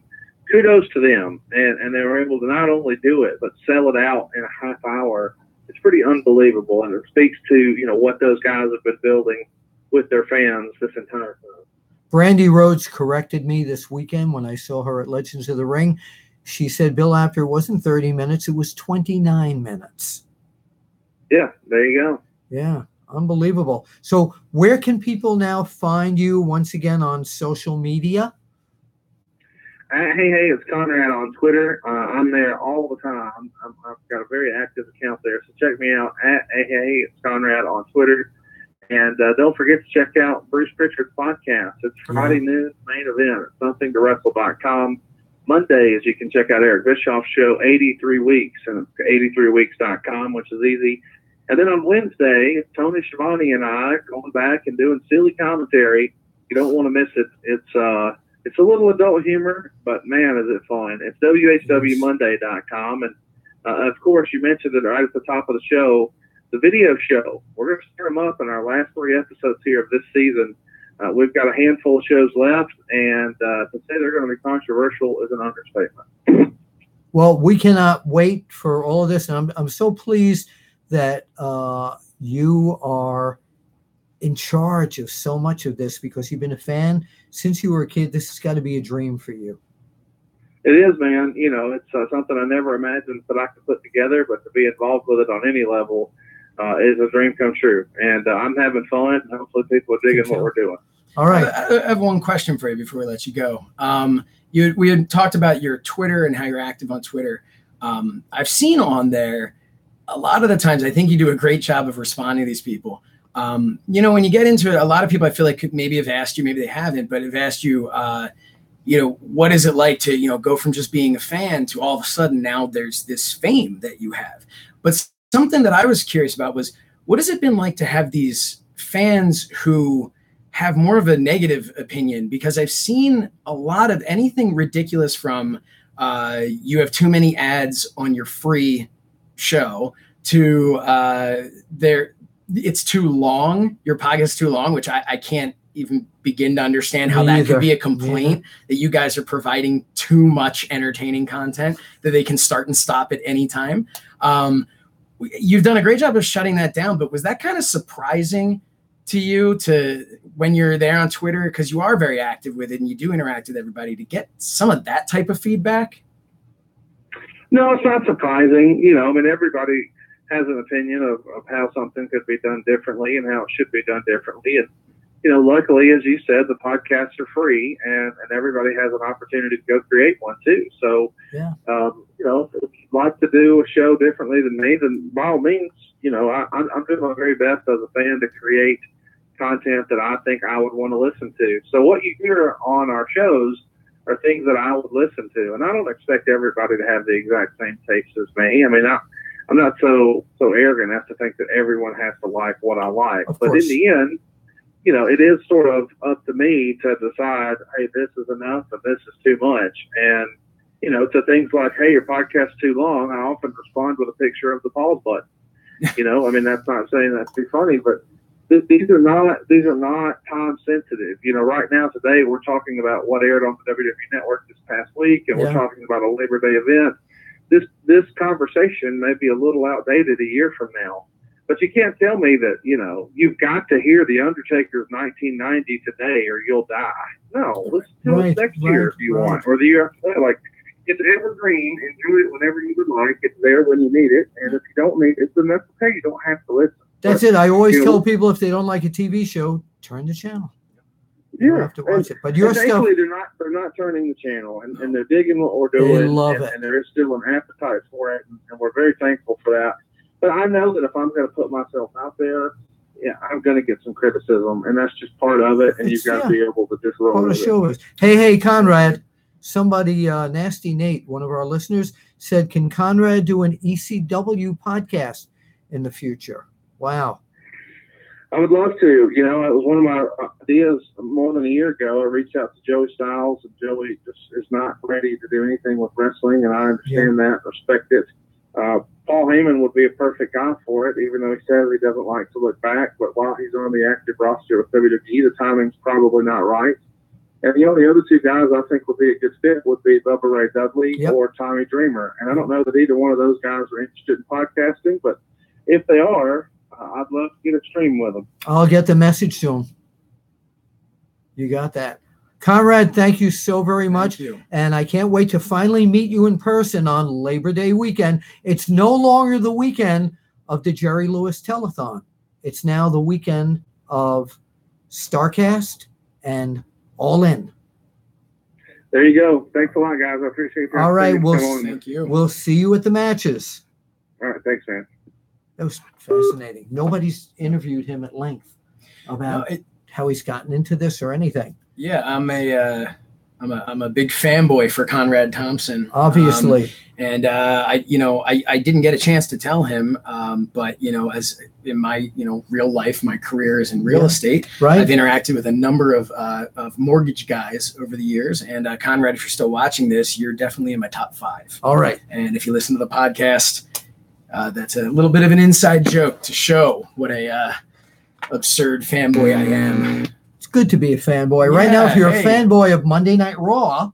Kudos to them. And they were able to not only do it, but sell it out in a half hour. It's pretty unbelievable. And it speaks to, what those guys have been building with their fans this entire time. Brandy Rhodes corrected me this weekend when I saw her at Legends of the Ring. She said Bill Apter wasn't 30 minutes, it was 29 minutes. Yeah, there you go. Yeah, unbelievable. So where can people now find you once again on social media? Hey, it's Conrad on Twitter. I'm there all the time. I've got a very active account there, so check me out at hey, it's Conrad on Twitter. And don't forget to check out Bruce Pritchard's podcast. It's Friday noon main event at somethingtowrestle.com. Mondays, you can check out Eric Bischoff's show, 83 Weeks, and 83weeks.com, which is easy. And then on Wednesday, Tony Schiavone and I going back and doing silly commentary. You don't want to miss it. It's a little adult humor, but man, is it fun. It's whwmonday.com. And of course, you mentioned it right at the top of the show, the video show. We're going to stir them up in our last 3 episodes here of this season. We've got a handful of shows left, and to say they're going to be controversial is an understatement. Well, we cannot wait for all of this, and I'm so pleased that you are in charge of so much of this, because you've been a fan since you were a kid. This has got to be a dream for you. It is, man. You know, it's something I never imagined that I could put together, but to be involved with it on any level is a dream come true. And I'm having fun. Hopefully people are digging what we're doing. All right. I have one question for you before we let you go. We had talked about your Twitter and how you're active on Twitter. I've seen on there a lot of the times, I think you do a great job of responding to these people. When you get into it, a lot of people I feel like could maybe have asked you, maybe they haven't, but have asked you, what is it like to, go from just being a fan to all of a sudden now there's this fame that you have. But something that I was curious about was, what has it been like to have these fans who have more of a negative opinion? Because I've seen a lot of anything ridiculous from you have too many ads on your free show to it's too long, your podcast is too long, which I can't even begin to understand how that could be a complaint, that you guys are providing too much entertaining content that they can start and stop at any time. You've done a great job of shutting that down, but was that kind of surprising to you when you're there on Twitter, because you are very active with it and you do interact with everybody, to get some of that type of feedback? No, it's not surprising. Everybody has an opinion of how something could be done differently and how it should be done differently. And, luckily, as you said, the podcasts are free and everybody has an opportunity to go create one too. So, if you'd like to do a show differently than me, then by all means, I'm doing my very best as a fan to create content that I think I would want to listen to. So what you hear on our shows are things that I would listen to. And I don't expect everybody to have the exact same taste as me. I mean, I'm not so arrogant as to think that everyone has to like what I like. But in the end, it is sort of up to me to decide, hey, this is enough and this is too much. And, to things like, hey, your podcast's too long, I often respond with a picture of the pause button. That's not saying that's too funny, but these are not time sensitive. Right now, today, we're talking about what aired on the WWE Network this past week, and we're talking about a Labor Day event. This conversation may be a little outdated a year from now, but you can't tell me that, you've got to hear The Undertaker's 1990 today or you'll die. No, listen to it next year if you want, or the year after that. Like, it's evergreen. Enjoy it whenever you would like. It's there when you need it. And if you don't need it, then that's okay. You don't have to listen. That's it. I always tell people, if they don't like a TV show, turn the channel. You don't have to watch it. But your stuff, they're not turning the channel, and they're digging what we're doing. They love it. And there is still an appetite for it, and we're very thankful for that. But I know that if I'm going to put myself out there, I'm going to get some criticism, and that's just part of it. And you've got to be able to just roll with it. Hey, Conrad. Somebody, Nasty Nate, one of our listeners, said, "Can Conrad do an ECW podcast in the future?" Wow. I would love to. It was one of my ideas more than a year ago. I reached out to Joey Styles, and Joey just is not ready to do anything with wrestling, and I understand that, respect it. Paul Heyman would be a perfect guy for it, even though he says he doesn't like to look back. But while he's on the active roster with WWE, the timing's probably not right. And the only other two guys I think would be a good fit would be Bubba Ray Dudley or Tommy Dreamer. And I don't know that either one of those guys are interested in podcasting, but if they are, I'd love to get a stream with them. I'll get the message to them. You got that. Conrad, thank you so very much. Thank you. And I can't wait to finally meet you in person on Labor Day weekend. It's no longer the weekend of the Jerry Lewis Telethon. It's now the weekend of Starrcast and All In. There you go. Thanks a lot, guys. I appreciate that. All right. Thank you. We'll see you at the matches. All right. Thanks, man. That was fascinating. Nobody's interviewed him at length about how he's gotten into this or anything. Yeah, I'm I'm a big fanboy for Conrad Thompson. Obviously. And I didn't get a chance to tell him, but as in my real life, my career is in real estate. Right. I've interacted with a number of mortgage guys over the years, and Conrad, if you're still watching this, you're definitely in my top 5. All right. And if you listen to the podcast, that's a little bit of an inside joke to show what a absurd fanboy I am. It's good to be a fanboy. Right now, if you're a fanboy of Monday Night Raw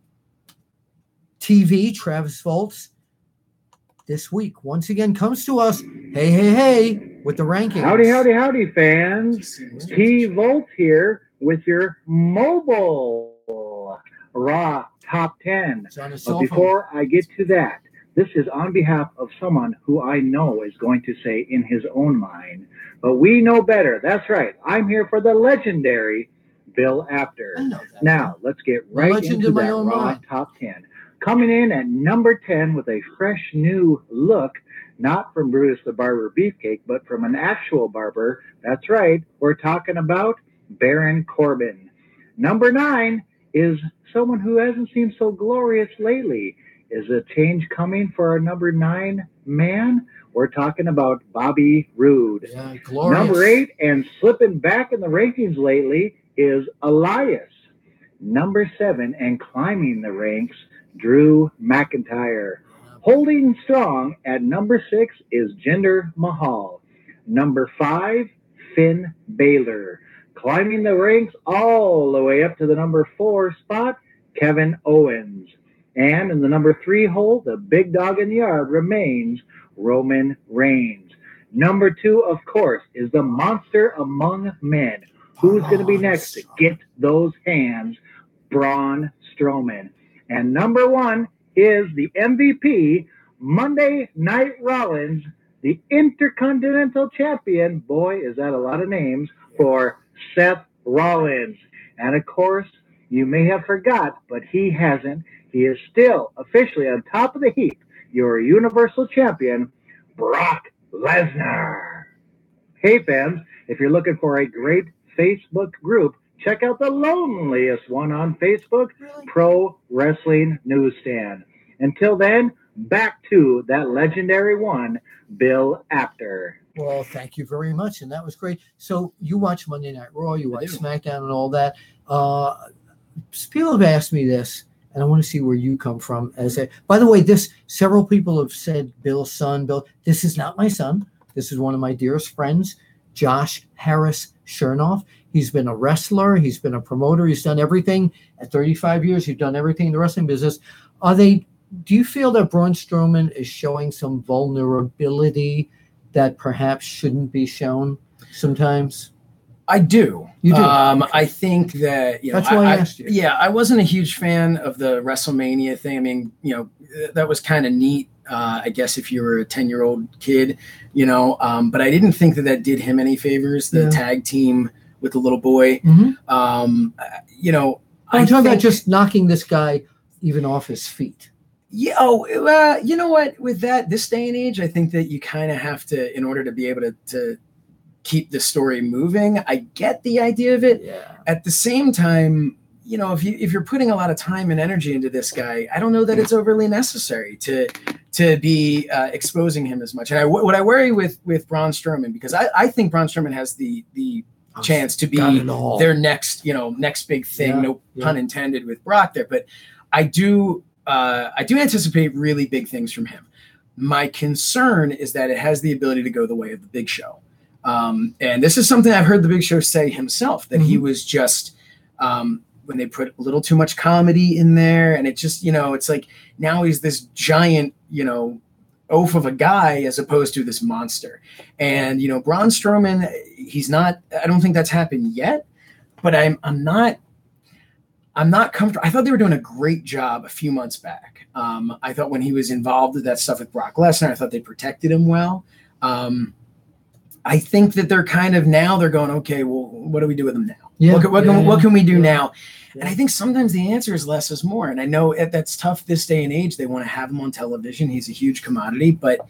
TV, Travis Foltz this week once again comes to us. Hey, with the rankings. Howdy, fans. T Volt here with your mobile Raw Top 10. But before I get to that, this is on behalf of someone who I know is going to say in his own mind, but we know better. That's right. I'm here for the legendary Bill Apter. Now, let's get right into that Raw Top 10. Coming in at number 10 with a fresh new look, not from Brutus the Barber Beefcake, but from an actual barber. That's right, we're talking about Baron Corbin. Number 9 is someone who hasn't seemed so glorious lately. Is a change coming for our number 9 man? We're talking about Bobby Roode. Yeah, glorious. Number 8, and slipping back in the rankings lately, is Elias. Number 7, and climbing the ranks, Drew McIntyre. Holding strong at number 6 is Jinder Mahal. Number 5, Finn Balor. Climbing the ranks all the way up to the number 4 spot, Kevin Owens. And in the number 3 hole, the big dog in the yard remains Roman Reigns. Number 2, of course, is the monster among men. Who's going to be next to get those hands? Braun Strowman. And number 1 is the MVP, Monday Night Rollins, the Intercontinental Champion. Boy, is that a lot of names for Seth Rollins. And of course, you may have forgot, but he hasn't. He is still officially on top of the heap. Your Universal Champion, Brock Lesnar. Hey, fans, if you're looking for a great Facebook group, check out the loneliest one on Facebook, Pro Wrestling Newsstand. Until then, back to that legendary one, Bill Apter. Well, thank you very much, and that was great. So you watch Monday Night Raw, you watch SmackDown and all that. People have asked me this, and I want to see where you come from. By the way, several people have said Bill's son, Bill. This is not my son. This is one of my dearest friends, Josh Harris Chernoff. He's been a wrestler. He's been a promoter. He's done everything. At 35 years, he's done everything in the wrestling business. Do you feel that Braun Strowman is showing some vulnerability that perhaps shouldn't be shown sometimes? I do. You do? I think that, that's why I asked you. Yeah, I wasn't a huge fan of the WrestleMania thing. I mean, that was kind of neat, I guess, if you were a 10-year-old kid, but I didn't think that did him any favors, the tag team with the little boy. Mm-hmm. I'm talking about just knocking this guy even off his feet. Yeah. You know what? With this day and age, I think that you kind of have to, in order to be able to keep the story moving. I get the idea of it. Yeah. At the same time, if you're putting a lot of time and energy into this guy, I don't know that it's overly necessary to be exposing him as much. And what I worry with Braun Strowman, because I think Braun Strowman has the chance to be their next big thing. No pun intended with Brock there, but I do anticipate really big things from him. My concern is that it has the ability to go the way of the Big Show. And this is something I've heard the Big Show say himself, that he was just, when they put a little too much comedy in there, and it just, it's like now he's this giant, oaf of a guy as opposed to this monster. And, Braun Strowman, he's not, I don't think that's happened yet, but I'm not comfortable. I thought they were doing a great job a few months back. I thought when he was involved with that stuff with Brock Lesnar, I thought they protected him well. I think that they're they're going, okay, well, what do we do with him now? What can we do now? Yeah. And I think sometimes the answer is less is more. And I know that's tough this day and age. They want to have him on television. He's a huge commodity, but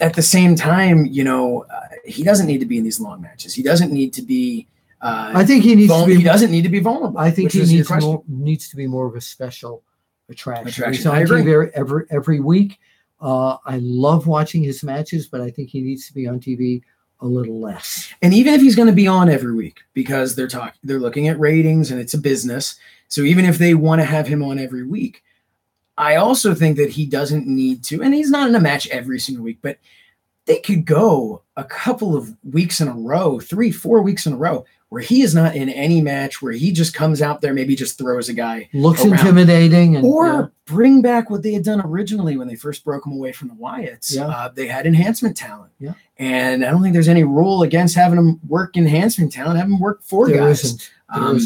at the same time, he doesn't need to be in these long matches. He doesn't need to be I think he needs to be. He doesn't need to be vulnerable. I think he needs to be more of a special attraction. He's on TV every week. I love watching his matches, but I think he needs to be on TV a little less. And even if he's going to be on every week, because they're looking at ratings and it's a business. So even if they want to have him on every week, I also think that he doesn't need to, and he's not in a match every single week, but they could go a couple of weeks in a row, 3-4 weeks in a row, where he is not in any match, where he just comes out there, maybe just throws a guy. Looks around. intimidating. Or bring back what they had done originally when they first broke him away from the Wyatts. Yeah. They had enhancement talent. Yeah. And I don't think there's any rule against having them work enhancement talent, have them work for guys. Isn't.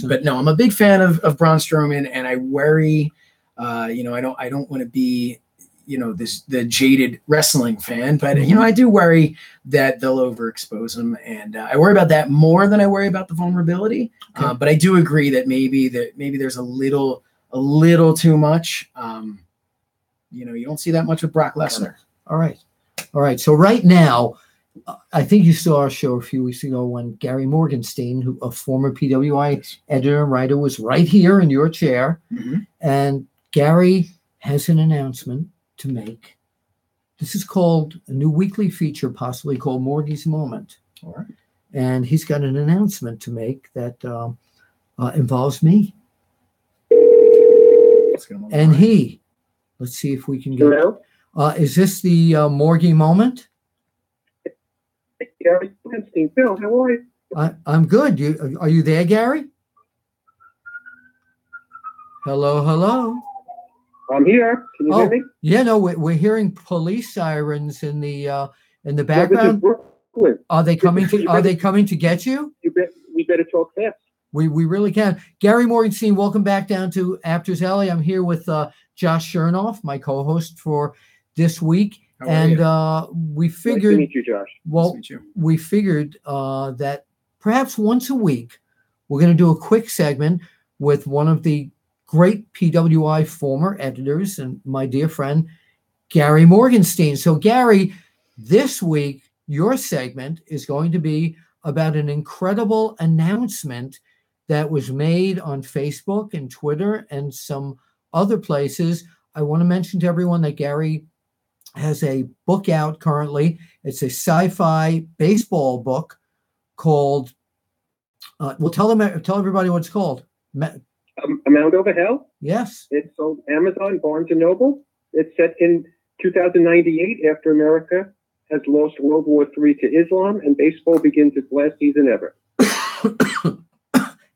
But no, I'm a big fan of Braun Strowman, and I worry, I don't want to be, the jaded wrestling fan, but I do worry that they'll overexpose him, and I worry about that more than I worry about the vulnerability. Okay. But I do agree that maybe there's a little too much. You don't see that much with Brock Lesnar. All right. So right now, I think you saw our show a few weeks ago when Gary Morgenstein, who a former PWI editor and writer, was right here in your chair, and Gary has an announcement to make. This is called a new weekly feature, possibly called Morgie's Moment. All right. And he's got an announcement to make that involves me. And let's see if we can get. Hello? Is this the Morgie Moment? Gary Morgenstein. Bill, how are you? I'm good. Are you there, Gary? Hello. I'm here. Can you hear me? Yeah, no, we're hearing police sirens in the background. Are they coming to get you? We better talk fast. We really can. Gary Morgenstein, welcome back down to APTER'S Alley. I'm here with Josh Chernoff, my co-host for this week. We figured, nice to meet you, Josh. Well, nice to meet you. We figured that perhaps once a week, we're going to do a quick segment with one of the great PWI former editors and my dear friend, Gary Morgenstein. So, Gary, this week, your segment is going to be about an incredible announcement that was made on Facebook and Twitter and some other places. I want to mention to everyone that Gary has a book out currently. It's a sci-fi baseball book called, tell everybody what it's called. A Mound Over Hell? Yes. It's on Amazon, Barnes & Noble. It's set in 2098 after America has lost World War III to Islam and baseball begins its last season ever.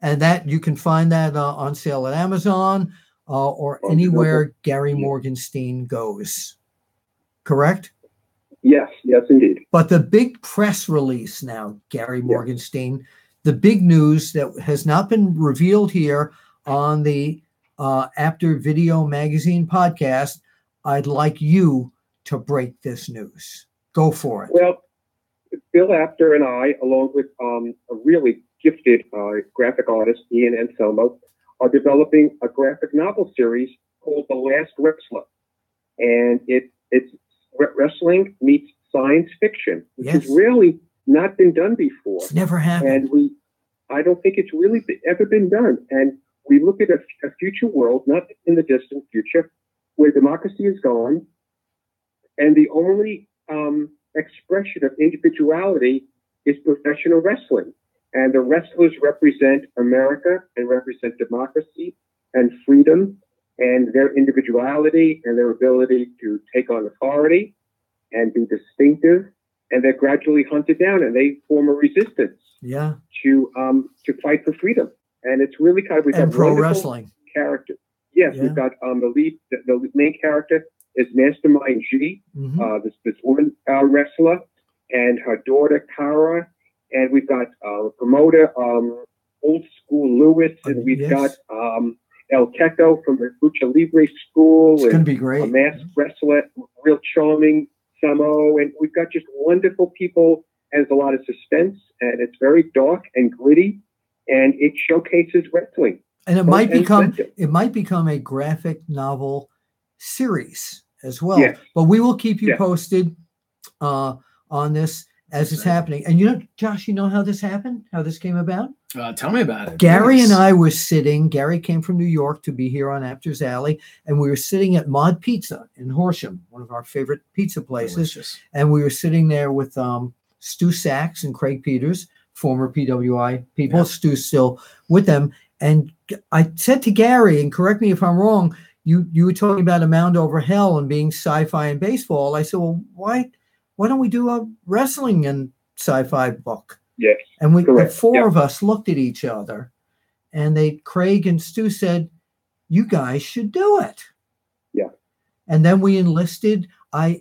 And that you can find that on sale at Amazon or anywhere Gary Morgenstein goes. Correct? Yes, indeed. But the big press release now, Gary Morgenstein, the big news that has not been revealed here on the After Video Magazine podcast, I'd like you to break this news. Go for it. Well, Bill Apter and I, along with a really gifted graphic artist, Ian Anselmo, are developing a graphic novel series called The Last Wrestler. And it's wrestling meets science fiction, which has really not been done before. It's never happened. And I don't think it's really ever been done. And we look at a future world, not in the distant future, where democracy is gone, and the only expression of individuality is professional wrestling. And the wrestlers represent America and represent democracy and freedom and their individuality and their ability to take on authority and be distinctive. And they're gradually hunted down and they form a resistance to fight for freedom. And it's really kind of, we've got pro wrestling character. Yes, we've got the main character is Mastermind G, this woman wrestler, and her daughter Cara, and we've got promoter Old School Lewis, and we've got El Keto from the Lucha Libre School. It's going to be great. A masked wrestler, real charming Samo, and we've got just wonderful people. And there's a lot of suspense, and it's very dark and gritty, and it showcases wrestling. And it might become a graphic novel series as well. Yes. But we will keep you posted on this. as it's happening. And you know, Josh, you know how this happened? How this came about? Tell me about it. Gary and I were sitting. Gary came from New York to be here on APTER'S Alley, and we were sitting at Mod Pizza in Horsham, one of our favorite pizza places. Delicious. And we were sitting there with Stu Sachs and Craig Peters, former PWI people. Yeah. Stu's still with them. And I said to Gary, and correct me if I'm wrong, you were talking about A Mound Over Hell and being sci-fi and baseball. I said, well, why don't we do a wrestling and sci-fi book? Yes. And the four of us looked at each other, and Craig and Stu said, you guys should do it. Yeah. And then we enlisted. I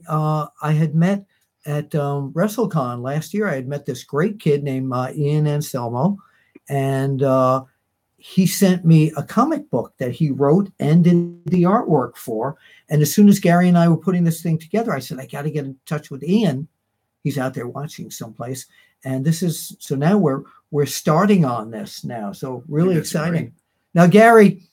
had met at WrestleCon last year. I had met this great kid named Ian Anselmo, and he sent me a comic book that he wrote and did the artwork for. And as soon as Gary and I were putting this thing together, I said, I got to get in touch with Ian. He's out there watching someplace. And so now we're starting on this now. So really exciting. Great. Now, Gary,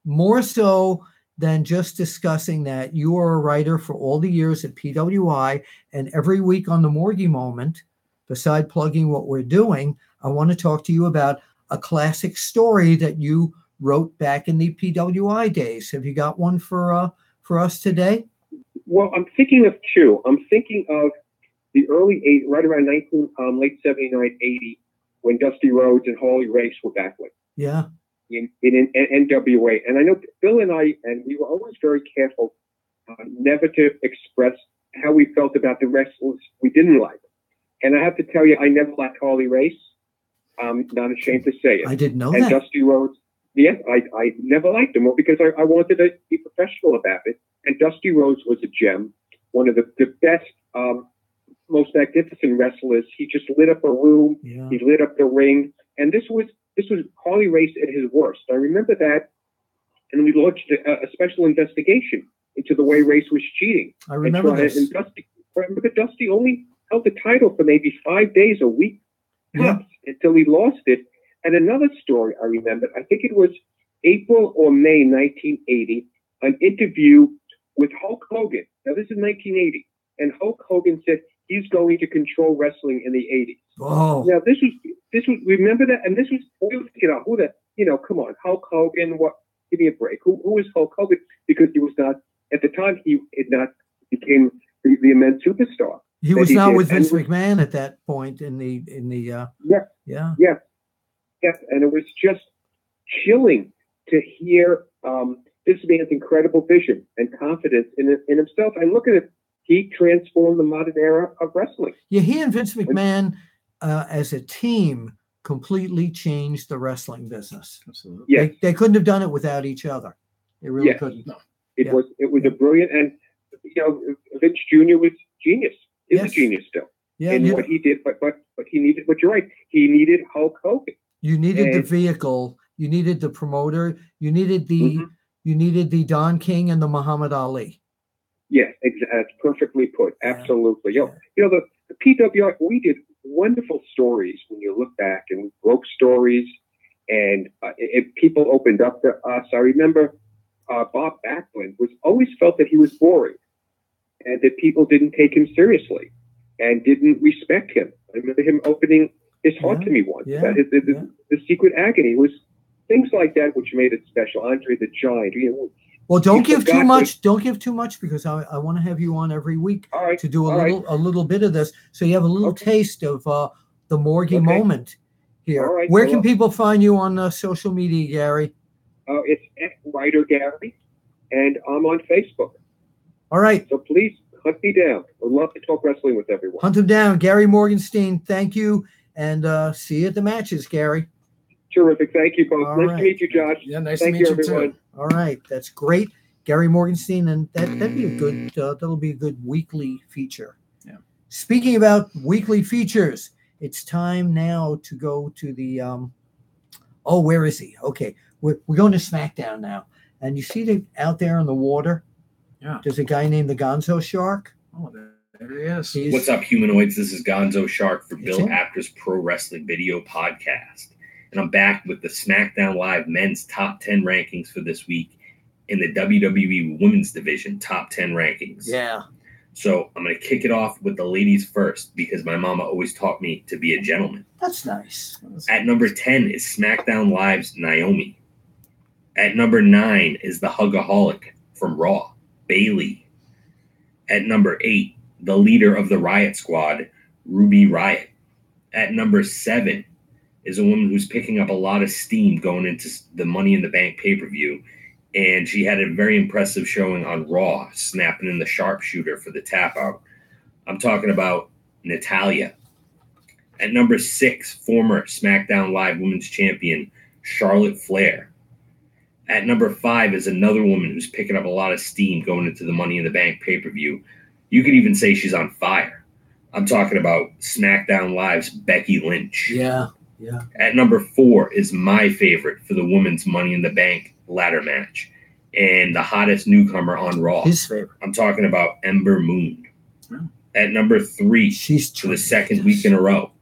more so than just discussing that, you are a writer for all the years at PWI, and every week on the Morgie Moment, beside plugging what we're doing, I want to talk to you about a classic story that you wrote back in the PWI days. Have you got one for us today? Well, I'm thinking of two. I'm thinking of the early 80s, right around late 79, 80, when Dusty Rhodes and Harley Race were battling. Yeah. In NWA. And I know Bill and we were always very careful never to express how we felt about the wrestlers we didn't like. And I have to tell you, I never liked Harley Race. I'm not ashamed to say it. I didn't know and that. Dusty Rhodes, yes, I never liked him because I wanted to be professional about it. And Dusty Rhodes was a gem, one of the best, most magnificent wrestlers. He just lit up a room. Yeah. He lit up the ring. And this was Harley Race at his worst. I remember that. And we launched a special investigation into the way Race was cheating. I remember this. And Dusty only held the title for maybe 5 days a week. Tops, until he lost it. And another story I remember, I think it was April or May 1980, an interview with Hulk Hogan. Now, this is 1980. And Hulk Hogan said he's going to control wrestling in the 80s. Oh. Now, this was, remember that? And this was, come on, Hulk Hogan, what? Give me a break. Who was Hulk Hogan? Because he was not, at the time, he had not became the immense superstar. He was not with Vince McMahon at that point in the Yes, and it was just chilling to hear this man's incredible vision and confidence in himself. And look at it, he transformed the modern era of wrestling. Yeah, he and Vince McMahon as a team completely changed the wrestling business. Absolutely. Yeah, they couldn't have done it without each other. They really couldn't. No. It was a brilliant, and Vince Jr. was genius. He's a genius still. Yeah, and what he did, but he needed. But you're right. He needed Hulk Hogan. You needed the vehicle. You needed the promoter. You needed the Don King and the Muhammad Ali. Yes, that's perfectly put. Absolutely. The PWI, we did wonderful stories when you look back, and we broke stories, and people opened up to us. I remember Bob Backlund always felt that he was boring, and that people didn't take him seriously and didn't respect him. I remember him opening his heart to me once. The secret agony was things like that, which made it special. Andre the Giant. Well, don't give too much. Don't give too much, because I want to have you on every week to do a little bit of this, so you have a little taste of the Morgie moment here. All right. Where can people find you on social media, Gary? It's @Writer Gary, and I'm on Facebook. All right. So please hunt me down. I'd love to talk wrestling with everyone. Hunt him down, Gary Morgenstein. Thank you, and see you at the matches, Gary. Terrific. Thank you both. Nice to meet you, Josh. Yeah, nice to meet you, everyone. Too. All right, that's great, Gary Morgenstein, and that'd be a good. That'll be a good weekly feature. Yeah. Speaking about weekly features, it's time now to go to the. Where is he? Okay, we're going to SmackDown now, and you see out there in the water. Yeah. There's a guy named the Gonzo Shark. Oh, there he is. What's up, humanoids? This is Gonzo Shark for Bill Apter's Pro Wrestling Video Podcast. And I'm back with the SmackDown Live men's top 10 rankings for this week in the WWE Women's Division top 10 rankings. Yeah. So I'm going to kick it off with the ladies first because my mama always taught me to be a gentleman. That's nice. At number 10 is SmackDown Live's Naomi. At number 9 is the Hugaholic from Raw, Bayley. At number 8, the leader of the Riot Squad, Ruby Riott. At number 7 is a woman who's picking up a lot of steam going into the Money in the Bank pay-per-view. And she had a very impressive showing on Raw, snapping in the sharpshooter for the tap out. I'm talking about Natalya. At number 6, former SmackDown Live Women's Champion, Charlotte Flair. At number 5 is another woman who's picking up a lot of steam going into the Money in the Bank pay-per-view. You could even say she's on fire. I'm talking about SmackDown Live's Becky Lynch. Yeah. At number 4 is my favorite for the women's Money in the Bank ladder match and the hottest newcomer on Raw. His favorite. I'm talking about Ember Moon. Oh. At number 3, for the second week in a row,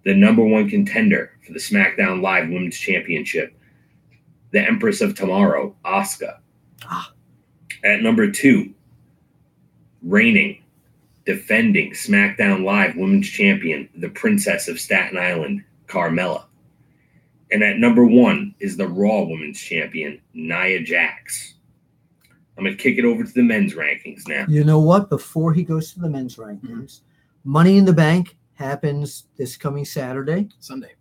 the number 1 contender for the SmackDown Live Women's Championship, the Empress of Tomorrow, Asuka. At number 2, reigning, defending SmackDown Live Women's Champion, the Princess of Staten Island, Carmella. And at number 1 is the Raw Women's Champion, Nia Jax. I'm going to kick it over to the men's rankings now. You know what? Before he goes to the men's rankings, Money in the Bank happens this coming Saturday. Sunday.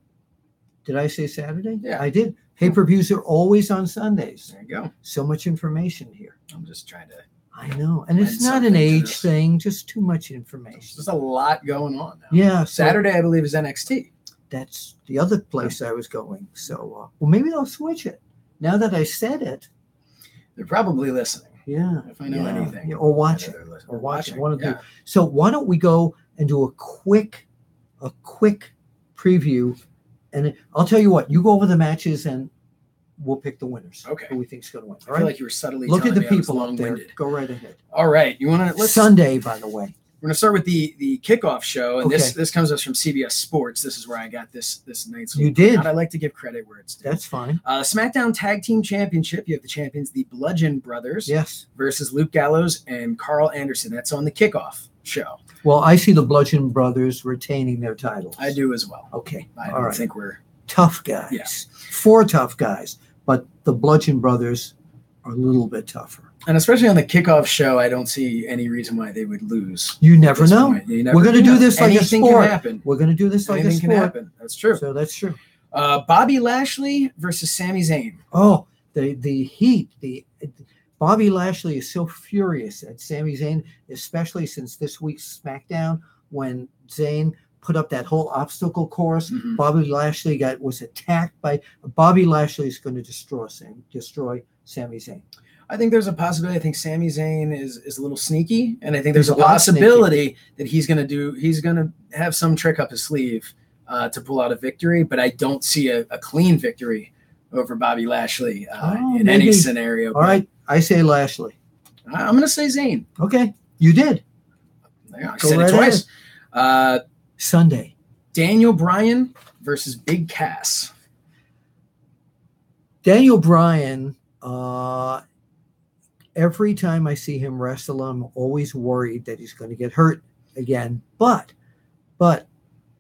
Did I say Saturday? Yeah. I did. Pay-per-views are always on Sundays. There you go. So much information here. I'm just trying to. I know. And it's not an age thing, just too much information. There's a lot going on now. Yeah. So Saturday, I believe, is NXT. that's the other place I was going. So, well, maybe they'll switch it. Now that I said it. They're probably listening. Yeah. If I know anything. Yeah, or watching. Or watching. One of the. So why don't we go and do a quick preview. And I'll tell you what, you go over the matches and we'll pick the winners. Okay. Who we think is going to win. I feel like you were subtly look at the telling me I was people up there. long-winded. Go right ahead. All right. You want to Sunday, by the way. We're gonna start with the kickoff show, and Okay. this comes us from CBS Sports. This is where I got this night's. You did. I like to give credit where it's due. That's fine. SmackDown Tag Team Championship. You have the champions, the Bludgeon Brothers, Yes. versus Luke Gallows and Carl Anderson. That's on the kickoff show. Well, I see the Bludgeon Brothers retaining their titles. I do as well. Okay. I All don't right. think we're Tough guys. Yeah. 4 tough guys, but the Bludgeon Brothers are a little bit tougher. And especially on the kickoff show, I don't see any reason why they would lose. You never know. We're going to do this like a sport. Can happen. We're going to do this like Anything a sport. can happen. That's true. So that's true. Bobby Lashley versus Sami Zayn. Oh, the heat. Bobby Lashley is so furious at Sami Zayn, especially since this week's SmackDown when Zayn put up that whole obstacle course. Mhm. Bobby Lashley was attacked by. Bobby Lashley is going to destroy Sami Zayn. I think there's a possibility. I think Sami Zayn is a little sneaky, and I think there's He's a a lot possibility that he's going to have some trick up his sleeve to pull out a victory. But I don't see a clean victory over Bobby Lashley in any maybe. scenario. All right, I say Lashley. I'm going to say Zayn. Okay, you did. I Go said right it twice. Sunday. Daniel Bryan versus Big Cass. Daniel Bryan, every time I see him wrestle, I'm always worried that he's going to get hurt again. But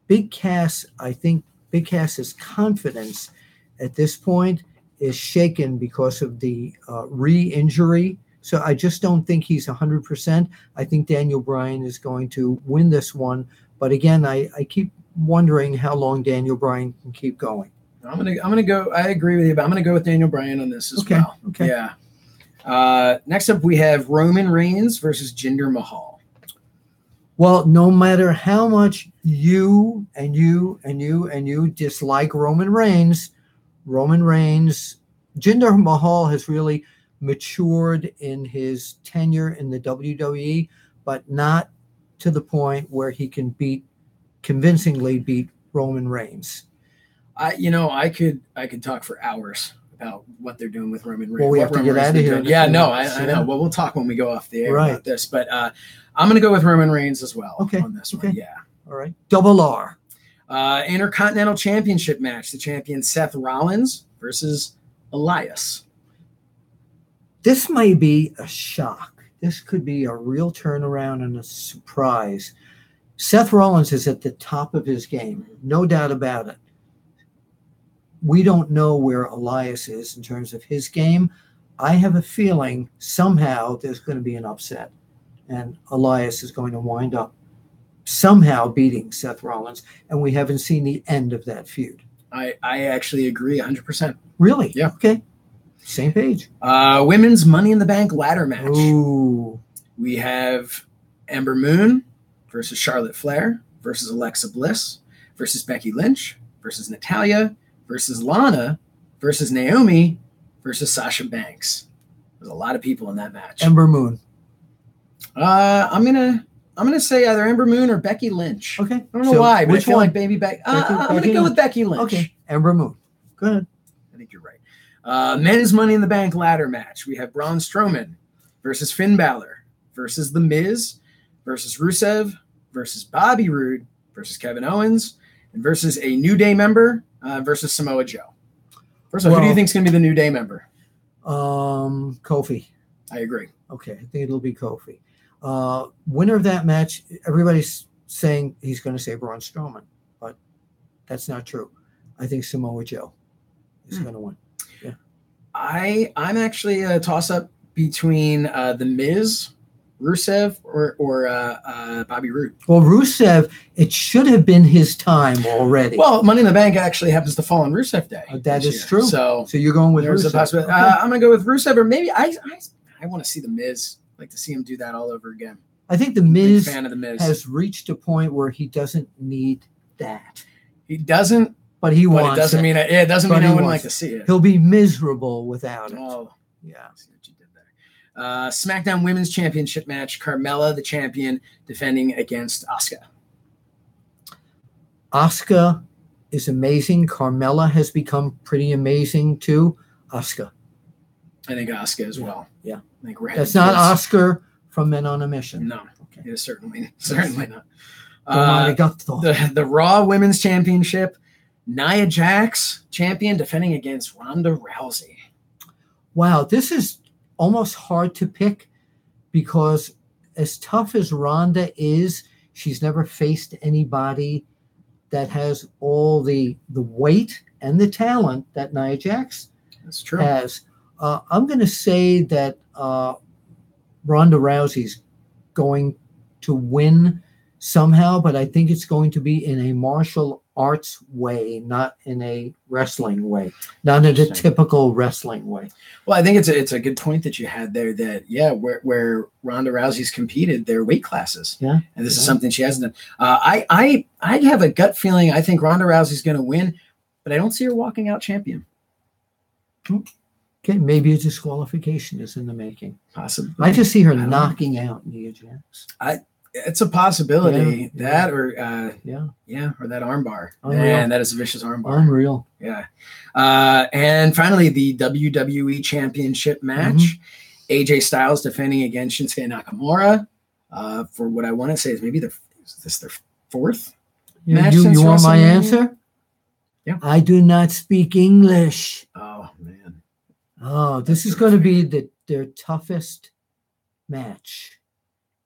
Big Cass, I think Big Cass's confidence at this point is shaken because of the re-injury. So I just don't think he's 100%. I think Daniel Bryan is going to win this one. But again, I keep wondering how long Daniel Bryan can keep going. I'm gonna go. I agree with you, but I'm gonna go with Daniel Bryan on this as well. Okay. Yeah. Next up, we have Roman Reigns versus Jinder Mahal. Well, no matter how much you dislike Roman Reigns, Jinder Mahal has really matured in his tenure in the WWE, but not to the point where he can convincingly beat Roman Reigns. I could talk for hours about what they're doing with Roman Reigns. Well, we have to get out of here. Yeah, no, I know. Well, we'll talk when we go off the air Right. about this, but I'm going to go with Roman Reigns as well on this one. Yeah. All right. Double R. Intercontinental Championship match. The champion Seth Rollins versus Elias. This may be a shock. this could be a real turnaround and a surprise. Seth Rollins is at the top of his game, no doubt about it. We don't know where Elias is in terms of his game. I have a feeling somehow there's going to be an upset, and Elias is going to wind up somehow beating Seth Rollins, and we haven't seen the end of that feud. I actually agree 100%. Really? Yeah. Okay. Same page. Women's Money in the Bank ladder match. Ooh. We have Ember Moon versus Charlotte Flair versus Alexa Bliss versus Becky Lynch versus Natalya versus Lana versus Naomi versus Sasha Banks. There's a lot of people in that match. Ember Moon. I'm gonna say either Ember Moon or Becky Lynch. Okay. I don't know why, but which I feel one? like maybe I'm Becky gonna go with Becky Lynch. Okay. Ember Moon. Go ahead. I think you're right. Men's Money in the Bank ladder match. We have Braun Strowman versus Finn Balor versus The Miz versus Rusev versus Bobby Roode versus Kevin Owens and versus a New Day member versus Samoa Joe. First of all, who do you think is going to be the New Day member? Kofi. I agree. Okay, I think it'll be Kofi. Winner of that match, everybody's saying he's going to say Braun Strowman, but that's not true. I think Samoa Joe is going to win. Yeah. I'm actually a toss-up between The Miz, Rusev, or Bobby Roode. Well, Rusev, it should have been his time already. Well, Money in the Bank actually happens to fall on Rusev Day. That is true. So you're going with there's Rusev. a possibility. Okay. I'm going to go with Rusev, or maybe I want to see The Miz. I'd like to see him do that all over again. I think The Miz, Big fan of The Miz has reached a point where he doesn't need that. He doesn't, but he but wants it doesn't it. mean it doesn't But mean he I wouldn't wants like to see it. He'll be miserable without it. Oh, Yeah. I see what you did there. SmackDown Women's Championship match. Carmella, the champion, defending against Asuka. Asuka is amazing. Carmella has become pretty amazing too. Asuka. I think Asuka as well. Yeah. I think we're headed That's not towards- Oscar from Men on a Mission. No. Okay. Yeah, certainly not. The Raw Women's Championship. Nia Jax, champion, defending against Ronda Rousey. Wow, this is almost hard to pick because as tough as Ronda is, she's never faced anybody that has all the weight and the talent that Nia Jax That's true. has. I'm going to say that Ronda Rousey's going to win somehow, but I think it's going to be in a martial arts way, not in a wrestling way, not in a typical wrestling way. Well, I think it's a good point that you had there. That where Ronda Rousey's competed, their weight classes. Yeah, and this is something she hasn't done. I have a gut feeling. I think Ronda Rousey's going to win, but I don't see her walking out champion. Okay, maybe a disqualification is in the making. Possibly. I just see her knocking out Nia Jax. It's a possibility. Yeah, or that armbar. Man, that is a vicious armbar. Unreal. Yeah. And finally, the WWE Championship match. AJ Styles defending against Shinsuke Nakamura. For what I want to say is maybe is this their fourth match? You want my WrestleMania? answer? Yeah. I do not speak English. Oh man. Oh, this is going to be their toughest match.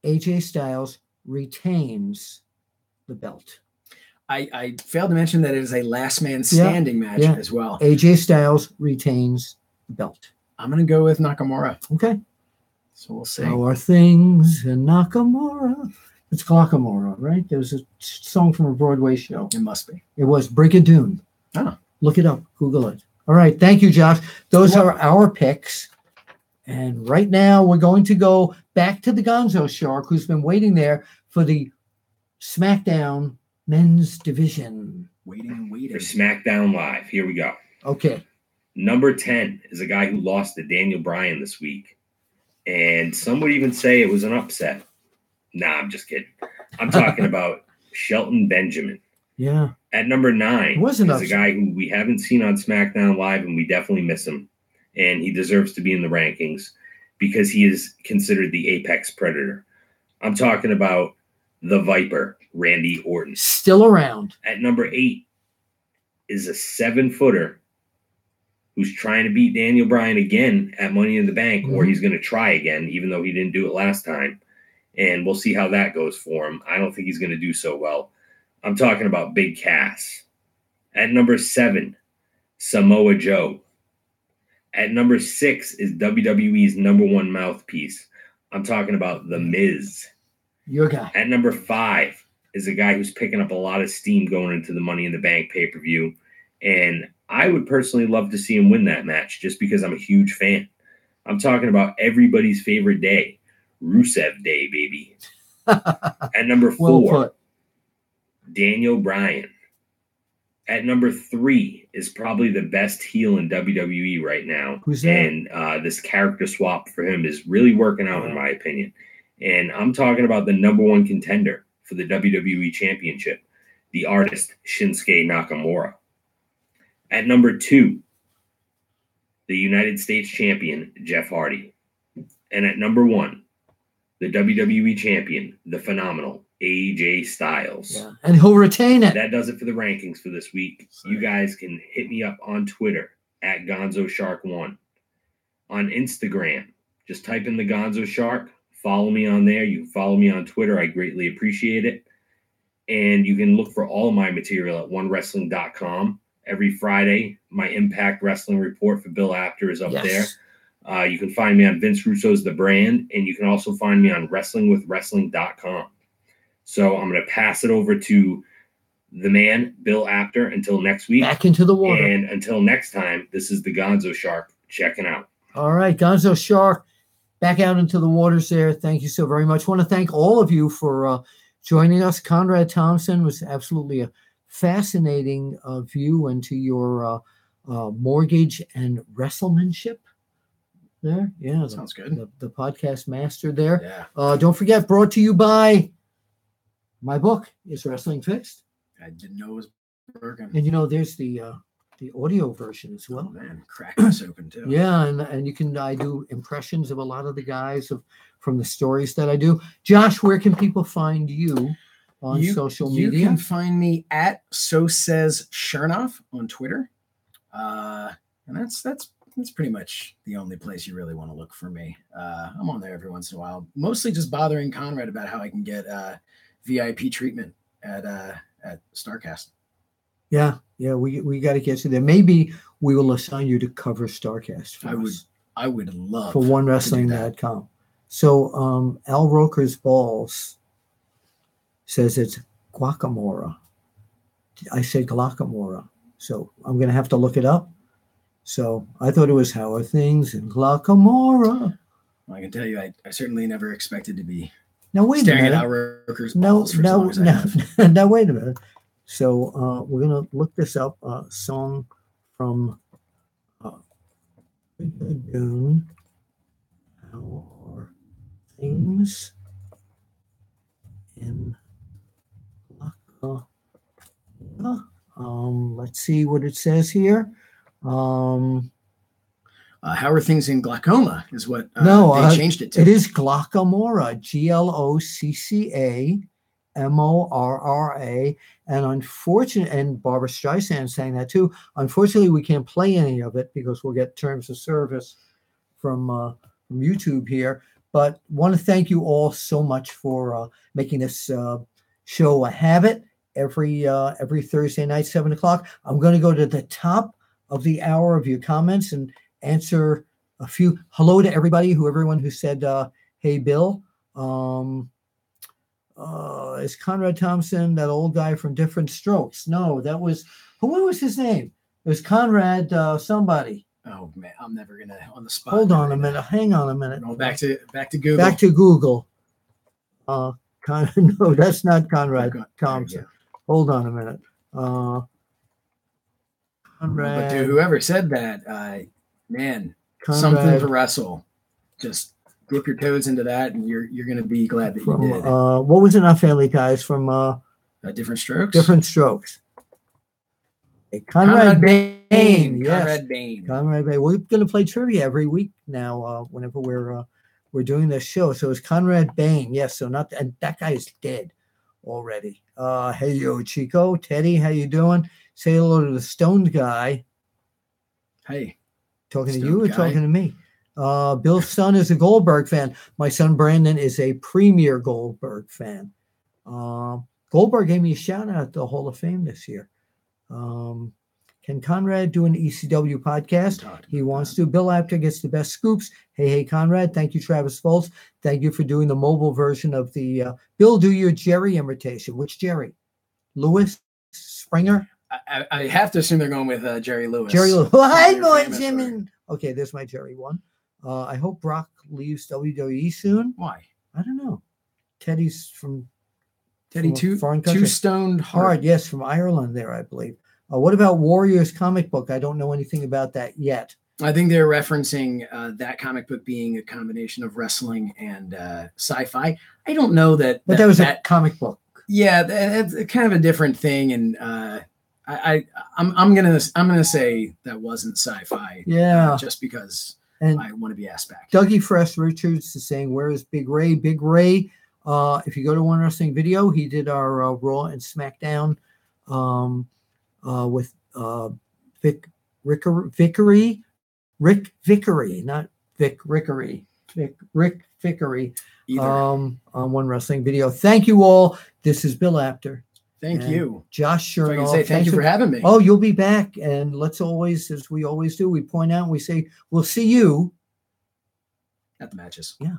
AJ Styles retains the belt. I failed to mention that it is a last man standing match as well. AJ Styles retains the belt. I'm going to go with Nakamura. Okay. So we'll see. How are things in Nakamura? It's Glockamora, right? There was a song from a Broadway show. It must be. It was Brigadoon. Oh. Look it up. Google it. All right. Thank you, Josh. Those are our picks. And right now we're going to go back to the Gonzo Shark, who's been waiting there for the SmackDown men's division. Waiting. For SmackDown Live. Here we go. Okay. Number 10 is a guy who lost to Daniel Bryan this week. And some would even say it was an upset. Nah, I'm just kidding. I'm talking about Shelton Benjamin. Yeah. At number 9 is a guy who we haven't seen on SmackDown Live, and we definitely miss him. And he deserves to be in the rankings because he is considered the apex predator. I'm talking about the Viper, Randy Orton. Still around. At number 8 is a 7-footer who's trying to beat Daniel Bryan again at Money in the Bank, or he's going to try again, even though he didn't do it last time. And we'll see how that goes for him. I don't think he's going to do so well. I'm talking about Big Cass. At number 7, Samoa Joe. At number 6 is WWE's #1 mouthpiece. I'm talking about The Miz. Your guy. At number 5 is a guy who's picking up a lot of steam going into the Money in the Bank pay-per-view. And I would personally love to see him win that match just because I'm a huge fan. I'm talking about everybody's favorite day, Rusev Day, baby. At number 4, Daniel Bryan. At number 3 is probably the best heel in WWE right now. Who's that? And this character swap for him is really working out, in my opinion. And I'm talking about the #1 contender for the WWE Championship, the artist Shinsuke Nakamura. At number 2, the United States champion, Jeff Hardy. And at number 1, the WWE champion, the phenomenal AJ Styles. Yeah. And he'll retain it. That does it for the rankings for this week. You guys can hit me up on Twitter at GonzoShark1. On Instagram, just type in the Gonzo Shark. Follow me on there. You can follow me on Twitter. I greatly appreciate it. And you can look for all of my material at onewrestling.com. Every Friday, my Impact Wrestling report for Bill Apter is up there. You can find me on Vince Russo's The Brand, and you can also find me on wrestlingwithwrestling.com. So I'm going to pass it over to the man, Bill Apter, until next week. Back into the water. And until next time, this is the Gonzo Shark checking out. All right, Gonzo Shark, back out into the waters there. Thank you so very much. I want to thank all of you for joining us. Conrad Thompson was absolutely a fascinating view into your mortgage and wrestlemanship there. Yeah, sounds good. The podcast master there. Yeah. Don't forget, brought to you by my book, Is Wrestling Fixed? I didn't know it was broken. And there's the audio version as well. Oh, man, crack this open too. Yeah, and I do impressions of a lot of the guys from the stories that I do. Josh, where can people find you on social media? You can find me at So Says Chernoff on Twitter. And that's pretty much the only place you really want to look for me. I'm on there every once in a while, mostly just bothering Conrad about how I can get VIP treatment at Starrcast. Yeah, we got to get you there. Maybe we will assign you to cover Starrcast. I would love for onewrestling.com. So Al Roker's Balls says it's guacamole. I said guacamole, so I'm going to have to look it up. So I thought it was How Are Things in guacamole. Well, I can tell you, I certainly never expected to be now wait staring a minute. at Al Roker's Balls for as long as I have. Now wait a minute. So we're going to look this up. Song from Dune. How Are Things in let's see what it says here. How Are Things in Glaucoma is what they changed it to. It is Glaucomora, GLOCCAMORRA. And unfortunately, and Barbara Streisand saying that too. Unfortunately, we can't play any of it because we'll get terms of service from YouTube here. But want to thank you all so much for making this show a habit every Thursday night, 7 o'clock. I'm going to go to the top of the hour of your comments and answer a few. Hello to everyone who said, hey, Bill. Is Conrad Thompson that old guy from Different Strokes? No, that was, what was his name? It was Conrad somebody. Oh man, I'm never gonna on the spot. Hold on a minute. Hang on a minute. No, back to Google. Back to Google. No, that's not Conrad Thompson. Hold on a minute. Conrad. But to whoever said that, man, Conrad, something to wrestle. Just dip your toes into that, and you're gonna be glad that you did. What was enough family guys from Different Strokes? Different Strokes. Conrad Bain. Yes. Conrad Bain. Conrad Bain. We're going to play trivia every week now. Whenever we're doing this show, so it's Conrad Bain. Yes. So and that guy is dead already. Hey yo, Chico, Teddy, how you doing? Say hello to the stoned guy. Hey, Talking to Stone you or guy. talking to me? Bill's son is a Goldberg fan. My son Brandon is a premier Goldberg fan. Goldberg gave me a shout out at the Hall of Fame this year. Can Conrad do an ECW podcast? He wants to. Bill Apter gets the best scoops. Hey, Conrad. Thank you, Travis Foltz. Thank you for doing the mobile version of the Bill, do your Jerry imitation. Which Jerry? Lewis? Springer? I have to assume they're going with Jerry Lewis. Jerry Lewis. Hi, Lloyd Jimin. Okay, there's my Jerry one. I hope Brock leaves WWE soon. Why? I don't know. Teddy's from Teddy Two Stoned Heart. Yes, from Ireland there, I believe. What about Warriors comic book? I don't know anything about that yet. I think they're referencing that comic book being a combination of wrestling and sci-fi. I don't know that. But that was a comic book. Yeah, it's kind of a different thing, and I'm gonna say that wasn't sci-fi. Yeah, just because and I want to be asked back. Dougie Fresh Richards is saying, "Where is Big Ray?" Big Ray. If you go to One Wrestling Video, he did our Raw and SmackDown. With Rick Vickery, not Vic Rickery, Rick Vickery on One Wrestling Video. Thank you all. This is Bill Apter. Thank you. Josh Chernoff. Say thank you for having me. Oh, you'll be back. And let's always, as we always do, we point out and we say, we'll see you at the matches. Yeah.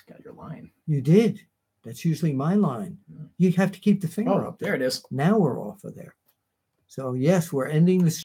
Got your line. You did. That's usually my line. You have to keep the finger up. There it is. Now we're off of there. So, yes, we're ending the